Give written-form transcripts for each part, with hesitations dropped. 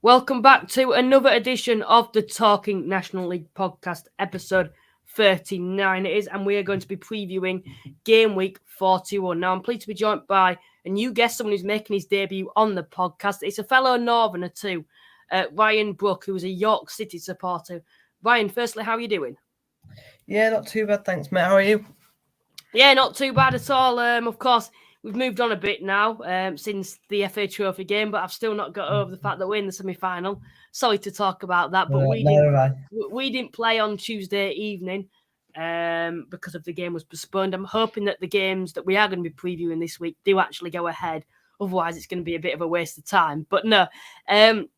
Welcome back to another edition of the Talking National League podcast, episode 39 it is, and we are going to be previewing game week 41. Now, I'm pleased to be joined by a new guest, someone who's making his debut on the podcast. It's a fellow Northerner too, Ryan Brooke, who is a York City supporter. Ryan, firstly, how are you doing? Yeah, not too bad, thanks, mate. How are you? Yeah, not too bad at all. Of course, we've moved on a bit now since the FA Trophy game, but I've still not got over the fact that we're in the semi-final. Sorry to talk about that, but we didn't play on Tuesday evening because of the game was postponed. I'm hoping that the games that we are going to be previewing this week do actually go ahead. Otherwise, it's going to be a bit of a waste of time. But no, I'm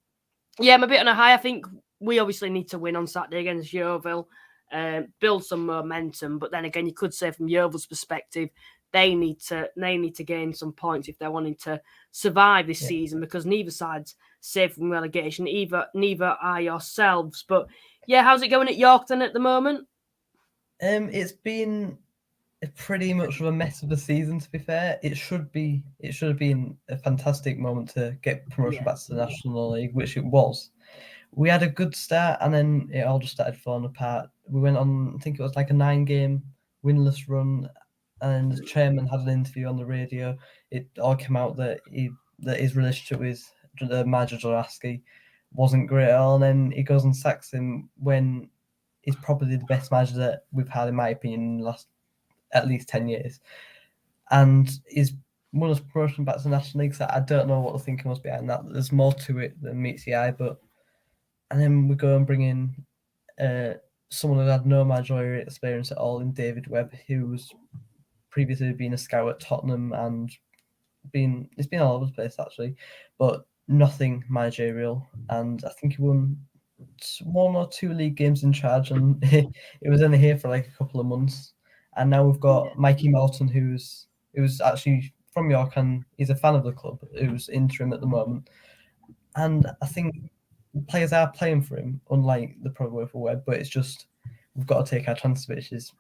a bit on a high. I think we obviously need to win on Saturday against Yeovil. Build some momentum, but then again, you could say from Yeovil's perspective, they need to gain some points if they're wanting to survive this season, because neither side's safe from relegation. Neither are yourselves. But yeah, how's it going at Yorkton at the moment? It's been pretty much of a mess of the season. To be fair, it should have been a fantastic moment to get promotion back to the National League, which it was. We had a good start, and then it all just started falling apart. We went on, I think it was like a 9-game winless run, and the chairman had an interview on the radio. It all came out that his relationship with the manager Jolaski wasn't great at all, and then he goes and sacks him when he's probably the best manager that we've had, in my opinion, in the last at least 10 years. And he's won us promotion back to the National League, so I don't know what the thinking was behind that. There's more to it than meets the eye, but... And then we go and bring in someone who had no managerial experience at all in David Webb, who's previously been a scout at Tottenham and it's been all over the place actually, but nothing managerial. And I think he won 1 or 2 league games in charge, and it was only here for like a couple of months. And now we've got Mikey Melton, who's actually from York and he's a fan of the club, who's interim at the moment. And I think players are playing for him, unlike the Pro for Webb, but it's just we've got to take our chances, which is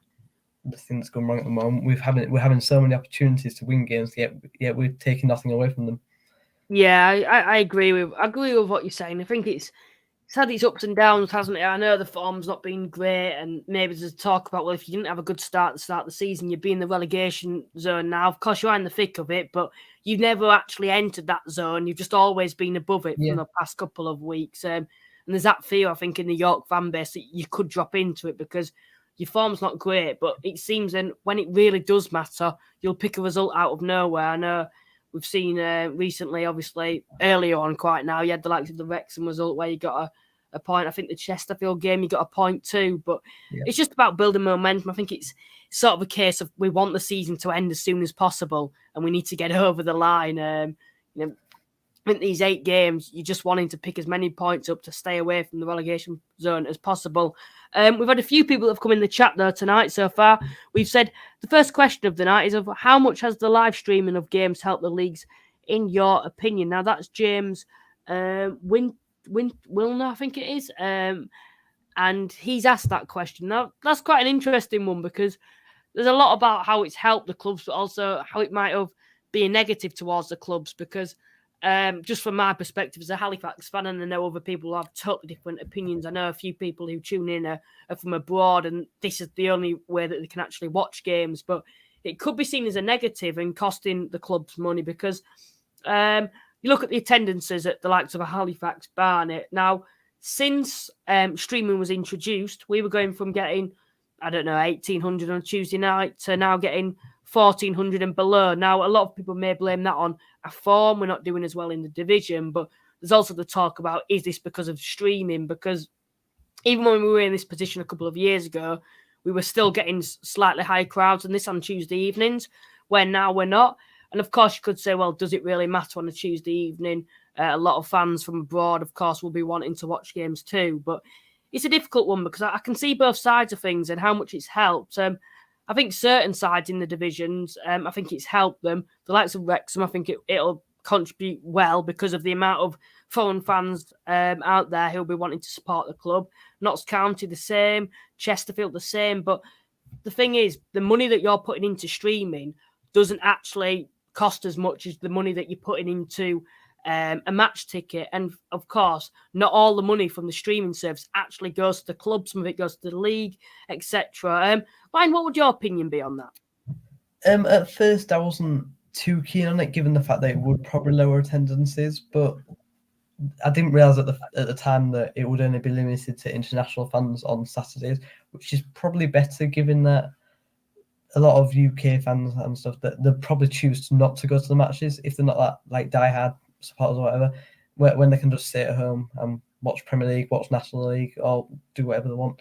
the thing that's going wrong at the moment. We're having so many opportunities to win games, yet we're taking nothing away from them. Yeah, I agree with what you're saying. I think it's had its ups and downs, hasn't it? I know the form's not been great, and maybe there's talk about, well, if you didn't have a good start to start the season, you'd be in the relegation zone now. Of course, you are in the thick of it, but you've never actually entered that zone. You've just always been above it from the past couple of weeks. And there's that fear, I think, in the York fan base that you could drop into it because your form's not great, but it seems then when it really does matter, you'll pick a result out of nowhere. I know we've seen recently, obviously, earlier on quite now, you had the likes of the Wrexham result where you got a point. I think the Chesterfield game, you got a point too, but it's just about building momentum. I think it's sort of a case of we want the season to end as soon as possible and we need to get over the line. In these 8 games, you're just wanting to pick as many points up to stay away from the relegation zone as possible. We've had a few people that have come in the chat though tonight so far. We've said the first question of the night is of how much has the live streaming of games helped the leagues in your opinion? Now that's James Wilner, I think it is. And he's asked that question. Now that's quite an interesting one because there's a lot about how it's helped the clubs, but also how it might have been negative towards the clubs because just from my perspective as a Halifax fan, and I know other people have totally different opinions. I know a few people who tune in are from abroad, and this is the only way that they can actually watch games. But it could be seen as a negative and costing the clubs money because you look at the attendances at the likes of a Halifax, Barnet. Now, since streaming was introduced, we were going from getting, 1,800 on a Tuesday night to now getting 1,400 and below. Now, a lot of people may blame that on a form. We're not doing as well in the division, but there's also the talk about, is this because of streaming? Because even when we were in this position a couple of years ago, we were still getting slightly higher crowds than this on Tuesday evenings, where now we're not. And of course, you could say, well, does it really matter on a Tuesday evening? A lot of fans from abroad, of course, will be wanting to watch games too. But it's a difficult one because I can see both sides of things and how much it's helped. I think certain sides in the divisions, I think it's helped them. The likes of Wrexham, I think it'll contribute well because of the amount of foreign fans out there who'll be wanting to support the club. Notts County the same, Chesterfield the same. But the thing is, the money that you're putting into streaming doesn't actually cost as much as the money that you're putting into a match ticket. And of course, not all the money from the streaming service actually goes to the club. Some of it goes to the league, etc. Ryan, what would your opinion be on that? At first, I wasn't too keen on it, given the fact that it would probably lower attendances, but I didn't realise at the time that it would only be limited to international fans on Saturdays, which is probably better, given that a lot of UK fans and stuff that they'll probably choose not to go to the matches if they're not that like diehard supporters or whatever, when they can just stay at home and watch Premier League, watch National League, or do whatever they want.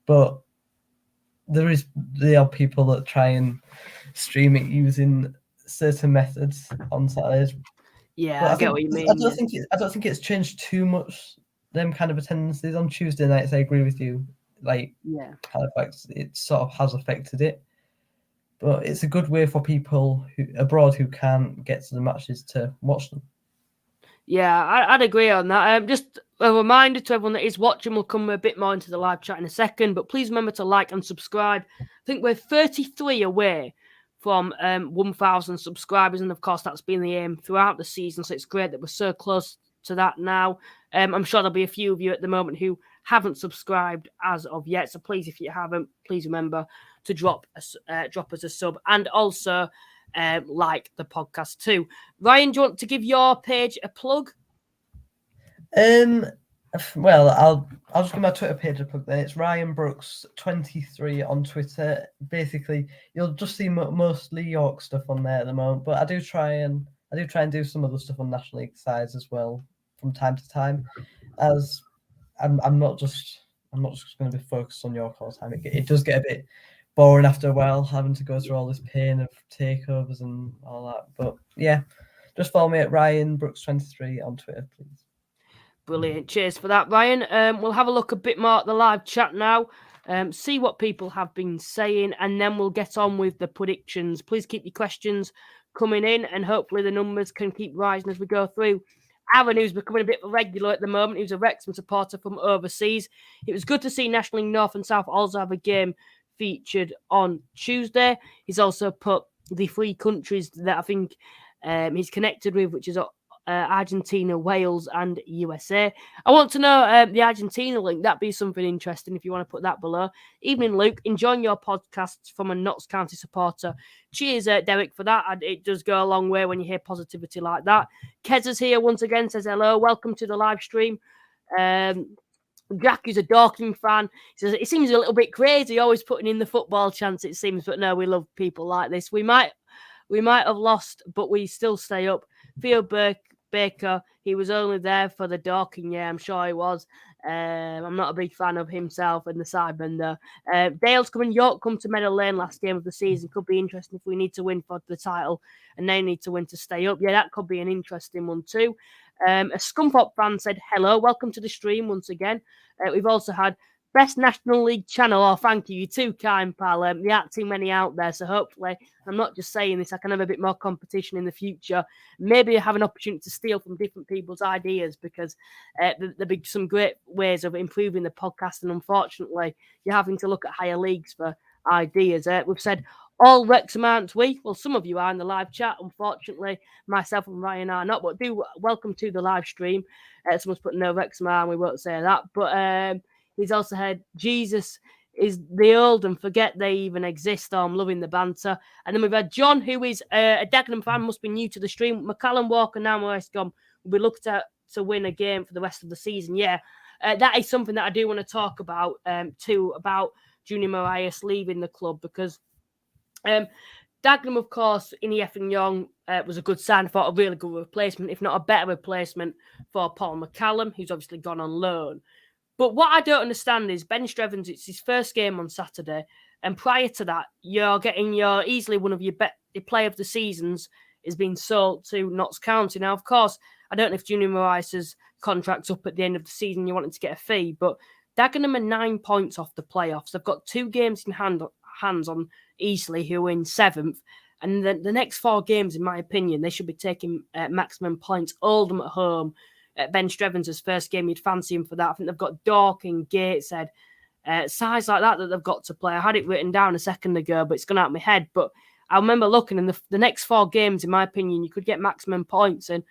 But there are people that try and stream it using certain methods on Saturdays. Yeah, I get what you mean. I don't think it's changed too much. Them kind of attendances on Tuesday nights, I agree with you. Like, Halifax, it sort of has affected it, but it's a good way for people abroad who can't get to the matches to watch them. Yeah, I'd agree on that. Just a reminder to everyone that is watching, we'll come a bit more into the live chat in a second, but please remember to like and subscribe. I think we're 33 away from 1,000 subscribers, and of course that's been the aim throughout the season, so it's great that we're so close to that now. I'm sure there'll be a few of you at the moment who haven't subscribed as of yet, so please, if you haven't, please remember to drop us a sub, and also like the podcast too. Ryan, do you want to give your page a plug? Well, I'll just give my Twitter page a plug then. It's Ryan Brooks 23 on Twitter. Basically, you'll just see mostly York stuff on there at the moment, but I do try and do some other stuff on National League sides as well from time to time, as I'm not just going to be focused on York all the time. It does get a bit boring after a while, having to go through all this pain of takeovers and all that. But yeah, just follow me at Ryan Brooks 23 on Twitter, please. Brilliant. Cheers for that, Ryan. We'll have a look a bit more at the live chat now, see what people have been saying, and then we'll get on with the predictions. Please keep your questions coming in, and hopefully the numbers can keep rising as we go through. Aaron, who's becoming a bit of a regular at the moment, who's a Wrexham supporter from overseas. It was good to see National League North and South also have a game featured on Tuesday. He's also put the three countries that I think he's connected with, which is Argentina, Wales, and USA. I want to know the Argentina link. That'd be something interesting if you want to put that below. Evening, Luke. Enjoying your podcasts from a Notts County supporter. Cheers, Derek, for that. It does go a long way when you hear positivity like that. Kez is here once again, says hello. Welcome to the live stream. Jack, who's a Dorking fan, says it seems a little bit crazy, always putting in the football chance, it seems, but no, we love people like this. We might have lost, but we still stay up. Theo Baker, he was only there for the Dorking, yeah, I'm sure he was. I'm not a big fan of himself and the sidemen there. Dale's coming. York come to Meadow Lane last game of the season. Could be interesting if we need to win for the title and they need to win to stay up. Yeah, that could be an interesting one too. A Scunthorpe fan said, hello, welcome to the stream once again. We've also had Best National League channel. Oh, thank you. You're too kind, pal. There aren't too many out there, so hopefully, I'm not just saying this, I can have a bit more competition in the future. Maybe have an opportunity to steal from different people's ideas, because there'll be some great ways of improving the podcast, and unfortunately, you're having to look at higher leagues for ideas. We've said all Wrexham aren't we? Well, some of you are in the live chat. Unfortunately, myself and Ryan are not, but do welcome to the live stream. Someone's put no Wrexham are, and we won't say that. But he's also had Jesus is the Oldham, forget they even exist. Oh, I'm loving the banter. And then we've had John, who is a Dagenham fan, must be new to the stream. McCallum Walker, now Westcom, will be looked at to win a game for the rest of the season. Yeah, that is something that I do want to talk about too, about Junior Marias leaving the club, because Dagenham, of course, in Effing Young was a good sign. I thought a really good replacement, if not a better replacement for Paul McCallum, who's obviously gone on loan. But what I don't understand is Ben Strevens, it's his first game on Saturday, and prior to that, you're getting easily one of your player of the seasons is being sold to Notts County. Now, of course, I don't know if Junior Marias' contract's up at the end of the season, you want him to get a fee, but Dagenham are 9 points off the playoffs. They've got 2 games in hands on Eastleigh, who are in 7th. And the next 4 games, in my opinion, they should be taking maximum points. Oldham at home. Ben Strevens' first game, you'd fancy him for that. I think they've got Dorking, Gateshead, sides like that they've got to play. I had it written down a second ago, but it's gone out of my head. But I remember looking, and the next 4 games, in my opinion, you could get maximum points. And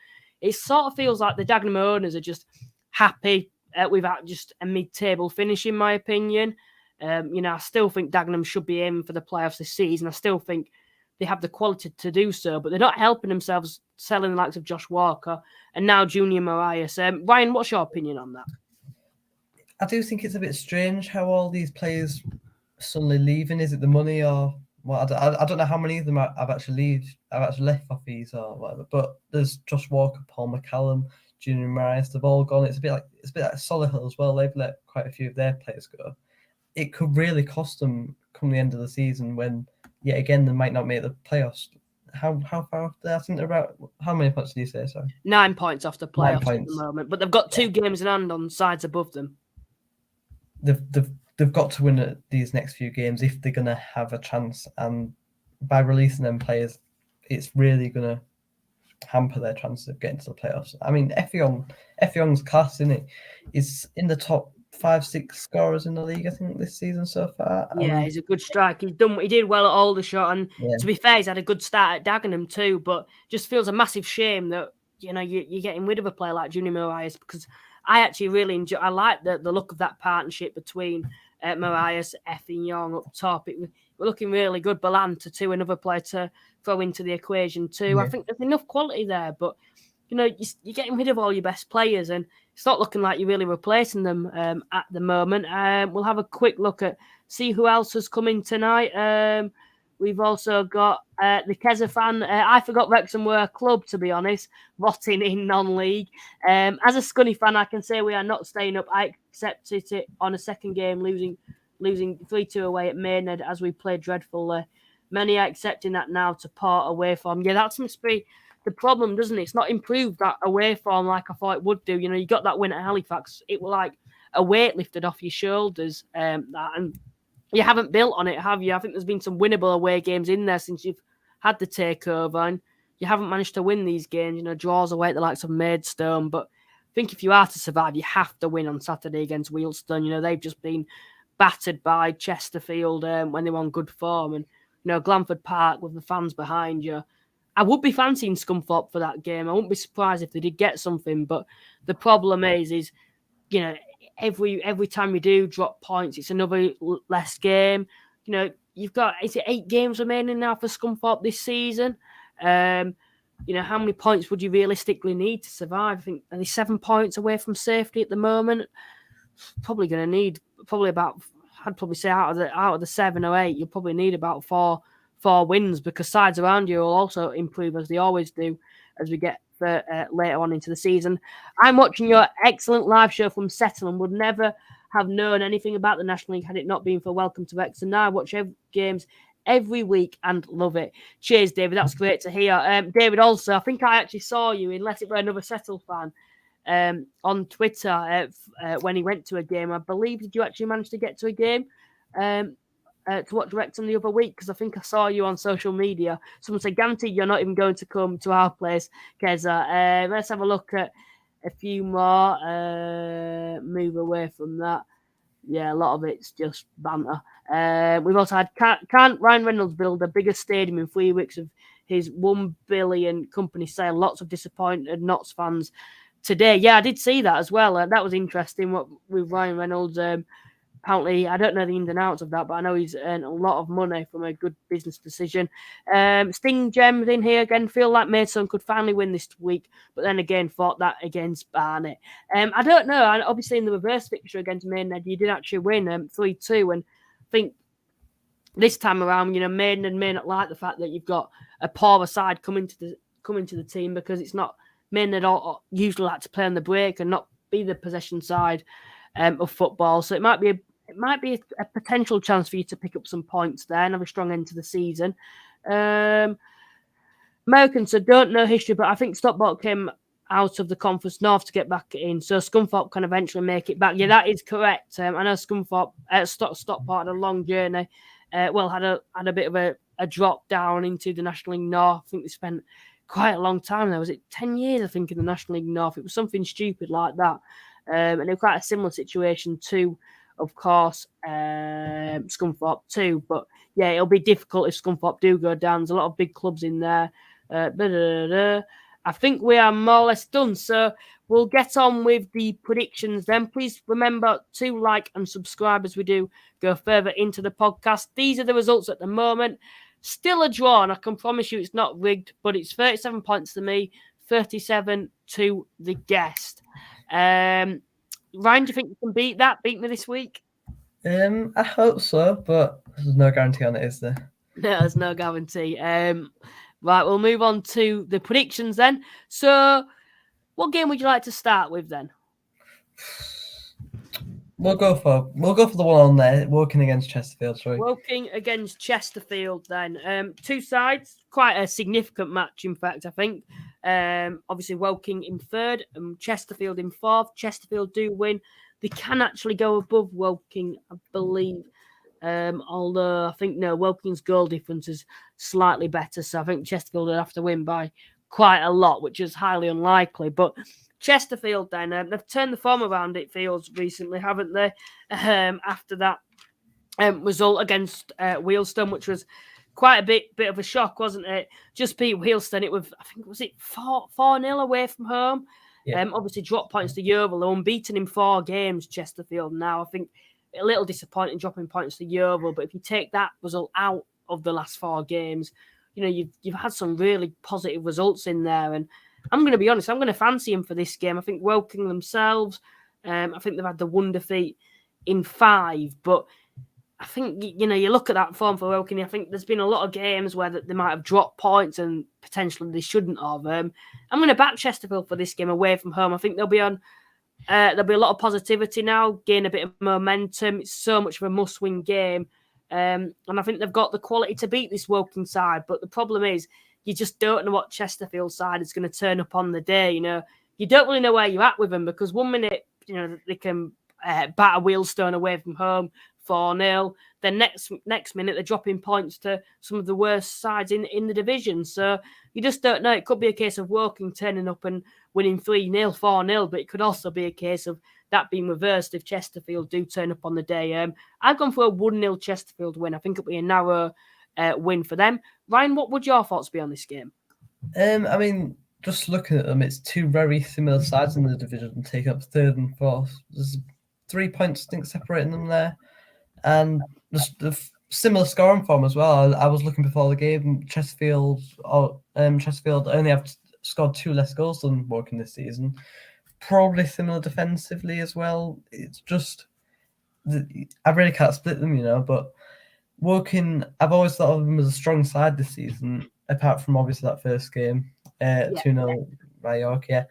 it sort of feels like the Dagenham owners are just happy without just a mid-table finish, in my opinion. I still think Dagenham should be aiming for the playoffs this season. I still think they have the quality to do so, but they're not helping themselves selling the likes of Josh Walker and now Junior Marias. Ryan, what's your opinion on that? I do think it's a bit strange how all these players suddenly leaving. Is it the money or well? I don't know how many of them I've actually left for fees or whatever. But there's Josh Walker, Paul McCallum, Junior Marias. They've all gone. It's a bit like Solihull as well. They've let quite a few of their players go. It could really cost them come the end of the season when yet again they might not make the playoffs. How far off there? I think they're about how many points do you say? Sorry, 9 points off the playoffs at the moment, but they've got 2 games in hand on sides above them. They've got to win these next few games if they're going to have a chance, and by releasing them players, it's really going to hamper their chances of getting to the playoffs. I mean, fEOM's class, isn't it? Is in the top 5-6 scorers in the league, I think, this season so far. Yeah, he's a good striker. He did well at Aldershot, and to be fair, he's had a good start at Dagenham too. But just feels a massive shame that you're getting rid of a player like Junior Marias, because I actually really enjoy. I like the look of that partnership between Marias, fEOM up top. We're looking really good. Balanta too, another player to throw into the equation too. Yeah. I think there's enough quality there, but you're getting rid of all your best players, and it's not looking like you're really replacing them at the moment. We'll have a quick look see who else has come in tonight. We've also got the Keza fan. I forgot Wrexham were a club, to be honest, rotting in non-league. As a Scunny fan, I can say we are not staying up. I accepted it on a second game, losing 3-2 away at Maidenhead as we played dreadfully. Many are accepting that now to part away from. Yeah, that must be the problem, doesn't it? It's not improved that away form like I thought it would do. You got that win at Halifax. It was like a weight lifted off your shoulders. And you haven't built on it, have you? I think there's been some winnable away games in there since you've had the takeover, and you haven't managed to win these games. Draws away at the likes of Maidstone. But I think if you are to survive, you have to win on Saturday against Wealdstone. They've just been battered by Chesterfield when they were on good form. And, Glanford Park with the fans behind you. I would be fancying Scunthorpe for that game. I wouldn't be surprised if they did get something. But the problem is every time you do drop points, it's another less game. You've got, is it 8 games remaining now for Scunthorpe this season? How many points would you realistically need to survive? I think, are they 7 points away from safety at the moment? Probably going to need about, I'd probably say out of the 7 or 8, you'll probably need about four wins, because sides around you will also improve as they always do as we get later on into the season. I'm watching your excellent live show from Settle and would never have known anything about the National League had it not been for Welcome to Wrexham. Now I watch games every week and love it. Cheers, David. That's great to hear. David, also, I think I actually saw you, unless it were another Settle fan, on Twitter when he went to a game. I believe, did you actually manage to get to a game to watch Wrexham the other week? Because I think I saw you on social media. Someone said, guaranteed you're not even going to come to our place, Keza. Let's have a look at a few more. Move away from that. Yeah, a lot of it's just banter. We've also had, can't Ryan Reynolds build a bigger stadium in 3 weeks of his $1 billion company sale? Lots of disappointed Notts fans today. Yeah, I did see that as well. That was interesting with Ryan Reynolds. Apparently, I don't know the ins and outs of that, but I know he's earned a lot of money from a good business decision. Sting Gems in here again. Feel like Maidstone could finally win this week, but then again fought that against Barnet. I don't know. Obviously, in the reverse fixture against Maidenhead, you did actually win 3-2, and I think this time around, Maidenhead may not like the fact that you've got a poorer side coming to the team, because it's not Maidenhead usually like to play on the break and not be the possession side of football. So it might be a potential chance for you to pick up some points there and have a strong end to the season. Americans, so don't know history, but I think Stockport came out of the Conference North to get back in, so Scunthorpe can eventually make it back. Yeah, that is correct. I know Scunthorpe, Stockport had a long journey. Had a bit of a drop down into the National League North. I think they spent quite a long time there. Was it 10 years, I think, in the National League North? It was something stupid like that. And it was quite a similar situation to, of course, Scunthorpe too. But yeah, it'll be difficult if Scunthorpe do go down. There's a lot of big clubs in there. I think we are more or less done. So we'll get on with the predictions then. Please remember to like and subscribe as we do go further into the podcast. These are the results at the moment. Still a draw, and I can promise you it's not rigged, but it's 37 points to me, 37 to the guest. Ryan, do you think you can beat me this week? I hope so, but there's no guarantee on it, is there? No, there's no guarantee. Right, we'll move on to the predictions then. So, what game would you like to start with then? We'll go for the one on there, Woking against Chesterfield. Sorry. Woking against Chesterfield then. Two sides, quite a significant match, in fact, I think. Obviously, Woking in third and Chesterfield in fourth. Chesterfield do win. They can actually go above Woking, I believe. Although I think Woking's goal difference is slightly better, so I think Chesterfield would have to win by quite a lot, which is highly unlikely. But Chesterfield then, they've turned the form around, it feels, recently, haven't they? After that result against Wealdstone, which was quite a bit of a shock, wasn't it? Just beat Wealdstone. It was, I think, was it 4-0 away from home? Yeah. Obviously dropped points to Yeovil. They're unbeaten in 4 games, Chesterfield now. I think a little disappointing dropping points to Yeovil, but if you take that result out of the last 4 games, you've had some really positive results in there. And I'm going to be honest, I'm going to fancy him for this game. I think Woking themselves, I think they've had the one defeat in 5, but I think, you look at that form for Woking, I think there's been a lot of games where they might have dropped points and potentially they shouldn't have. I'm going to back Chesterfield for this game away from home. I think there'll be a lot of positivity now, gain a bit of momentum. It's so much of a must-win game. And I think they've got the quality to beat this Woking side. But the problem is, you just don't know what Chesterfield side is going to turn up on the day. You don't really know where you're at with them, because 1 minute, they can batter Wealdstone away from home 4-0. Then next minute, they're dropping points to some of the worst sides in the division. So you just don't know. It could be a case of Woking turning up and winning 3-0, 4-0, but it could also be a case of that being reversed if Chesterfield do turn up on the day. I've gone for a 1-0 Chesterfield win. I think it'll be a narrow win for them. Ryan, what would your thoughts be on this game? I mean, just looking at them, it's 2 very similar sides in the division, taking up 3rd and 4th. There's 3 points, I think, separating them there. And just a similar scoring form as well. I was looking before the game. Chesterfield only have scored 2 less goals than Woking this season. Probably similar defensively as well. It's just, I really can't split them, but Woking, I've always thought of them as a strong side this season, apart from obviously that first game, 2-0 by York, yeah.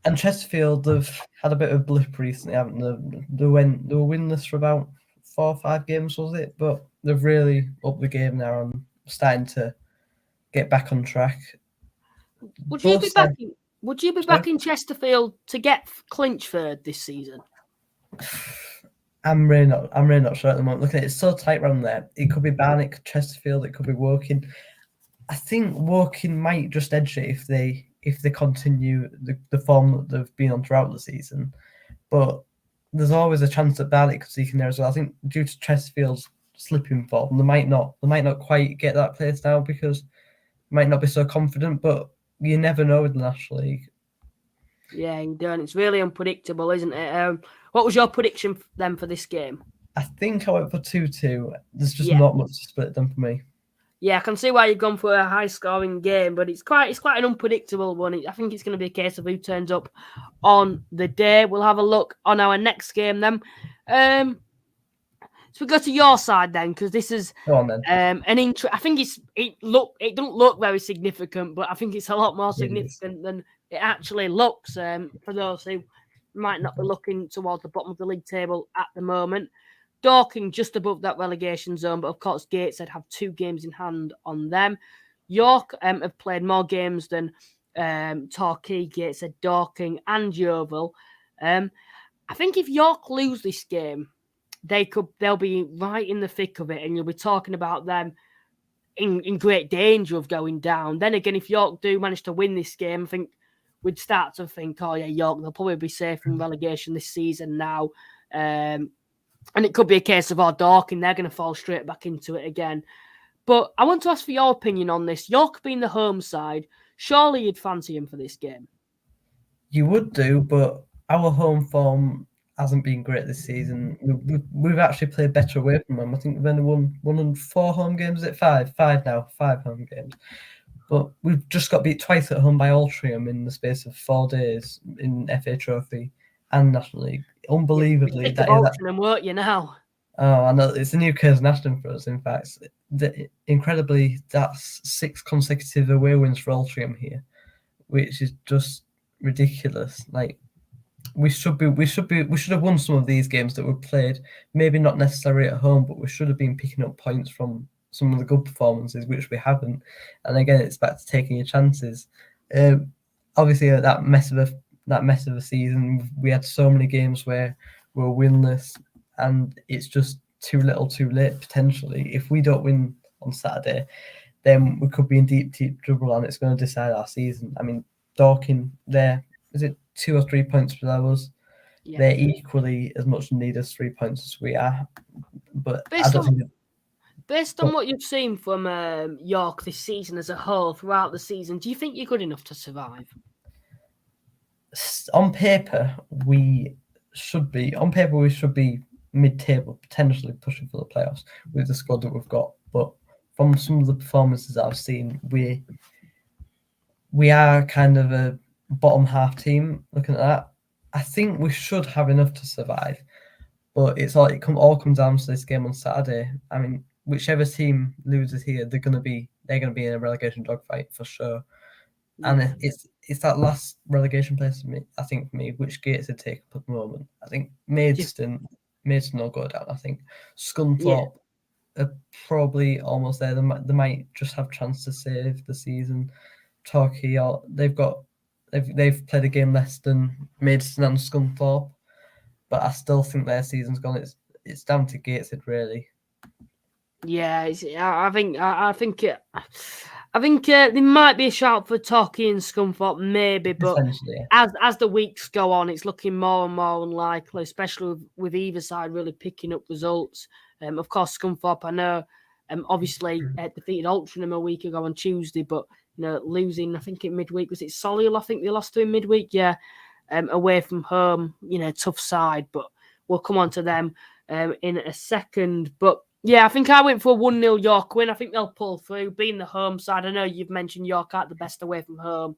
And Chesterfield, they've had a bit of a blip recently, haven't they? They were winless for about 4 or 5 games, was it? But they've really upped the game now and starting to get back on track. Would you be backing Chesterfield to get clinch 3rd this season? I'm really not sure at the moment. Look at it, it's so tight around there. It could be Barnet, Chesterfield, it could be Woking. I think Woking might just edge it if they continue the form that they've been on throughout the season. But there's always a chance that Barnet could sneak in there as well. I think due to Chesterfield's slipping form, they might not quite get that place now because they might not be so confident, but you never know with the National League. Yeah, you don't. It's really unpredictable, isn't it? What was your prediction then for this game? I think I went for 2-2. There's just not much to split them for me. Yeah, I can see why you've gone for a high-scoring game, but it's quite an unpredictable one. I think it's going to be a case of who turns up on the day. We'll have a look on our next game then. So we go to your side then, because this is an intro. I think it doesn't look very significant, but I think it's a lot more significant than it actually looks. For those who might not be looking towards the bottom of the league table at the moment. Dorking just above that relegation zone, but of course Gateshead have 2 games in hand on them. York have played more games than Torquay, Gateshead, Dorking and Yeovil. I think if York lose this game, they'll be right in the thick of it, and you'll be talking about them in great danger of going down. Then again, if York do manage to win this game, I think we'd start to think, oh yeah, York, they'll probably be safe from relegation this season now. And it could be a case of, Dorking, they're going to fall straight back into it again. But I want to ask for your opinion on this. York being the home side, Surely you'd fancy him for this game. You would do, but our home form hasn't been great this season. We've actually played better away from them. I think we've only won 1 and 4 home games. Is it 5? 5 now, 5 home games. But we've just got beat twice at home by Altrincham in the space of 4 days in FA Trophy and National League. Unbelievably, that is that. Won't you now? Oh, I know it's a new Curzon Ashton for us. In fact, incredibly, that's 6 consecutive away wins for Altrincham here, which is just ridiculous. Like we should have won some of these games that were played. Maybe not necessarily at home, but we should have been picking up points from some of the good performances, which we haven't. And again, it's back to taking your chances. Obviously, that mess of a season, we had so many games where we were winless, and it's just too little, too late. Potentially, if we don't win on Saturday, then we could be in deep trouble, and it's going to decide our season. I mean, Dorking, is it 2 or 3 points below us? Yeah. They're equally as much in need as 3 points as we are. But based on what you've seen from York this season as a whole, throughout the season, do you think you're good enough to survive? On paper, we should be. On paper, we should be mid-table, potentially pushing for the playoffs with the squad that we've got. But from some of the performances that I've seen, we are kind of a bottom half team. Looking at that, I think we should have enough to survive. But it all comes down to this game on Saturday. I mean, whichever team loses here, they're going to be in a relegation dogfight for sure. Yeah. And it's that last relegation place for me. I think for me, which Gateshead take up at the moment. I think Maidstone will go down. I think Scunthorpe are probably almost there. They might just have a chance to save the season. Torquay, they've played a game less than Maidstone and Scunthorpe, but I still think their season's gone. It's down to Gateshead really. Yeah, I think there might be a shout for Torquay and Scunthorpe, maybe, but as the weeks go on, it's looking more and more unlikely, especially with either side really picking up results. Of course, Scunthorpe, I know, obviously defeated Altrincham a week ago on Tuesday, but losing, I think in midweek, was it Solihull? I think they lost to in midweek, away from home, tough side, but we'll come on to them in a second. But yeah, I think I went for a 1-0 York win. I think they'll pull through, being the home side. I know you've mentioned York aren't the best away from home,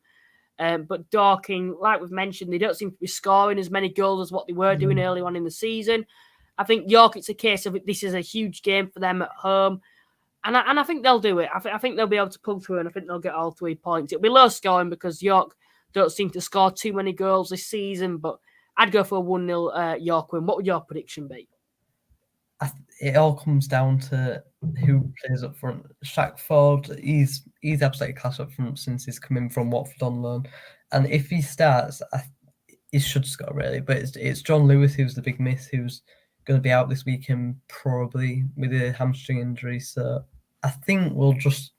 but Dorking, like we've mentioned, they don't seem to be scoring as many goals as what they were doing early on in the season. I think York, it's a case of this is a huge game for them at home. And I think they'll do it. I think they'll be able to pull through, and I think they'll get all 3 points. It'll be low scoring because York don't seem to score too many goals this season, but I'd go for a 1-0 York win. What would your prediction be? It all comes down to who plays up front. Shackford, he's absolutely class up front since he's come in from Watford on loan. And if he starts, he should score really. But it's John Lewis who's the big miss, who's going to be out this weekend probably with a hamstring injury. So I think we'll just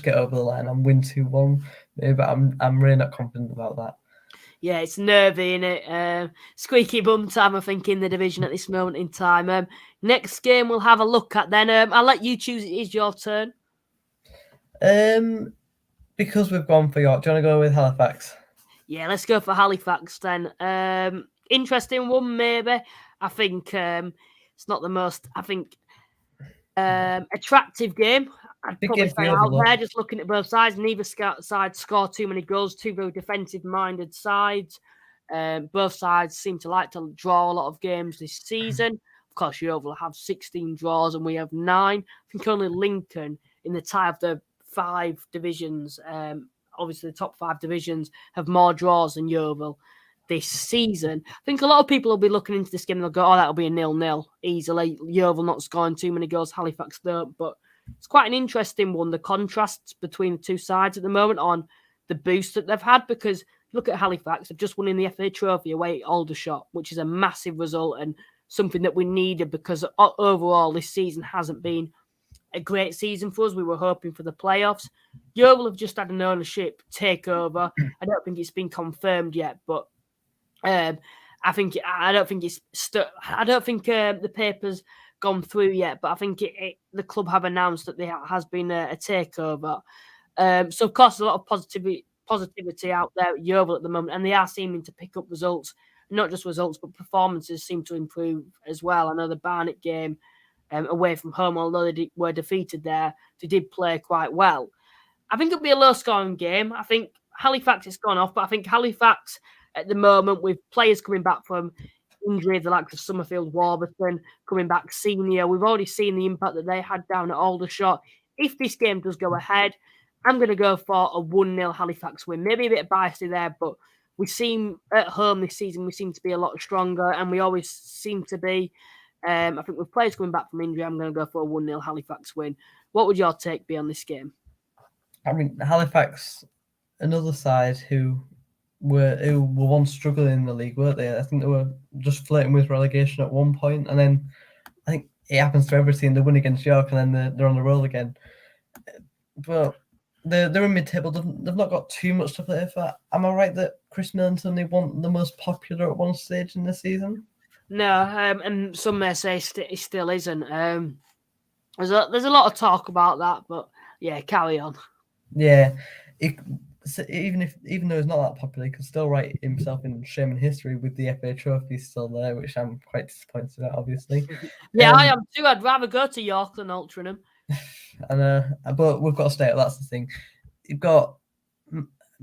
get over the line and win 2-1. Maybe, but I'm really not confident about that. Yeah, it's nervy, innit? Squeaky bum time, I think, in the division at this moment in time. Next game we'll have a look at then. I'll let you choose. It is your turn. Because we've gone for York, do you want to go with Halifax? Yeah, let's go for Halifax then. Interesting one, maybe. I think it's not the most, attractive game. I'd probably say out there, just looking at both sides. Neither side score too many goals, two very defensive-minded sides. Both sides seem to like to draw a lot of games this season. Of course, Yeovil have 16 draws and we have 9. I think only Lincoln, in the tie of the 5 divisions, obviously the top 5 divisions, have more draws than Yeovil this season. I think a lot of people will be looking into this game and they'll go, that'll be a 0-0 easily. Yeovil not scoring too many goals, Halifax don't, but it's quite an interesting one, the contrasts between the two sides at the moment on the boost that they've had, because look at Halifax, they've just won in the FA Trophy away at Aldershot, which is a massive result and something that we needed because overall this season hasn't been a great season for us. We were hoping for the playoffs. Yeovil have just had an ownership takeover. I don't think it's been confirmed yet, but I don't think the paper's gone through yet, but I think the club have announced that there has been a takeover. So, of course, there's a lot of positivity out there at Yeovil at the moment, and they are seeming to pick up results. Not just results, but performances seem to improve as well. I know the Barnet game away from home, although they were defeated there, they did play quite well. I think it'll be a low-scoring game. I think Halifax has gone off, but I think Halifax at the moment, with players coming back from injury, the likes of Summerfield, Warburton, coming back senior, we've already seen the impact that they had down at Aldershot. If this game does go ahead, I'm going to go for a 1-0 Halifax win. Maybe a bit of biasy there, but we seem at home this season, we seem to be a lot stronger, and we always seem to be. I think with players coming back from injury, I'm going to go for a 1-0 Halifax win. What would your take be on this game? I mean, Halifax, another side who were once struggling in the league, weren't they? I think they were just flirting with relegation at one point, and then I think it happens to every team. They win against York, and then they're on the roll again. But they're in mid-table. They've not got too much to play for. Am I right that Chris Millington, they weren't the most popular at one stage in the season? No, and some may say it still isn't. There's a lot of talk about that, but yeah, carry on. Yeah, even though he's not that popular, he can still write himself in shame and history with the FA Trophy still there, which I'm quite disappointed at, obviously. Yeah, I am too. I'd rather go to York than Altrincham. But we've got to stay. That's the thing. You've got.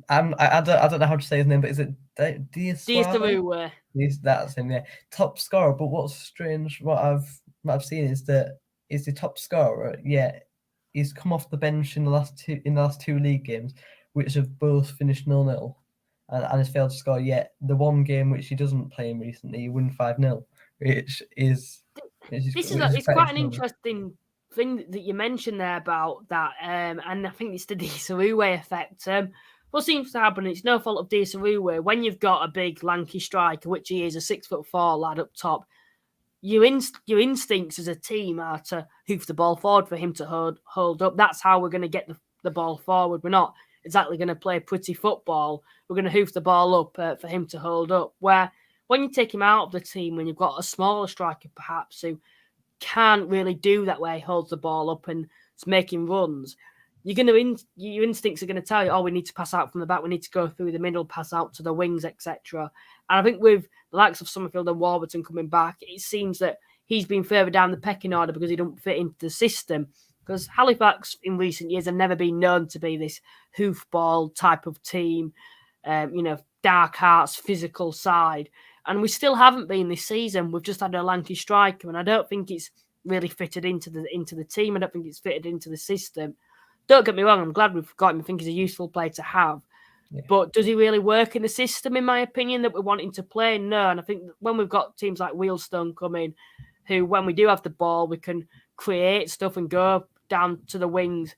I don't know how to say his name, but is it Diaz? That's him. Yeah, top scorer. But what's strange, what I've seen is that is the top scorer. Yeah, he's come off the bench in the last two league games, which have both finished 0-0, and has failed to score yet. The one game which he doesn't play in recently, he won 5-0, which is. It's quite an interesting thing that you mentioned there about that, and I think it's the Diaz effect. What seems to happen, it's no fault of Diaz when you've got a big lanky striker, which he is, a 6'4" lad up top, your instincts as a team are to hoof the ball forward for him to hold up. That's how we're going to get the ball forward. We're not exactly going to play pretty football. We're going to hoof the ball up for him to hold up. Where when you take him out of the team, when you've got a smaller striker perhaps who can't really do that, where he holds the ball up and is making runs, your instincts are going to tell you, oh, we need to pass out from the back, we need to go through the middle, pass out to the wings, etc. And I think with the likes of Summerfield and Warburton coming back, it seems that he's been further down the pecking order because he don't fit into the system. Because Halifax in recent years have never been known to be this hoofball type of team, dark hearts, physical side. And we still haven't been this season. We've just had a lanky striker, and I don't think it's really fitted into the team. I don't think it's fitted into the system. Don't get me wrong, I'm glad we've got him. I think he's a useful player to have. Yeah. But does he really work in the system, in my opinion, that we're wanting to play? No. And I think when we've got teams like Wealdstone coming, who, when we do have the ball, we can create stuff and go down to the wings,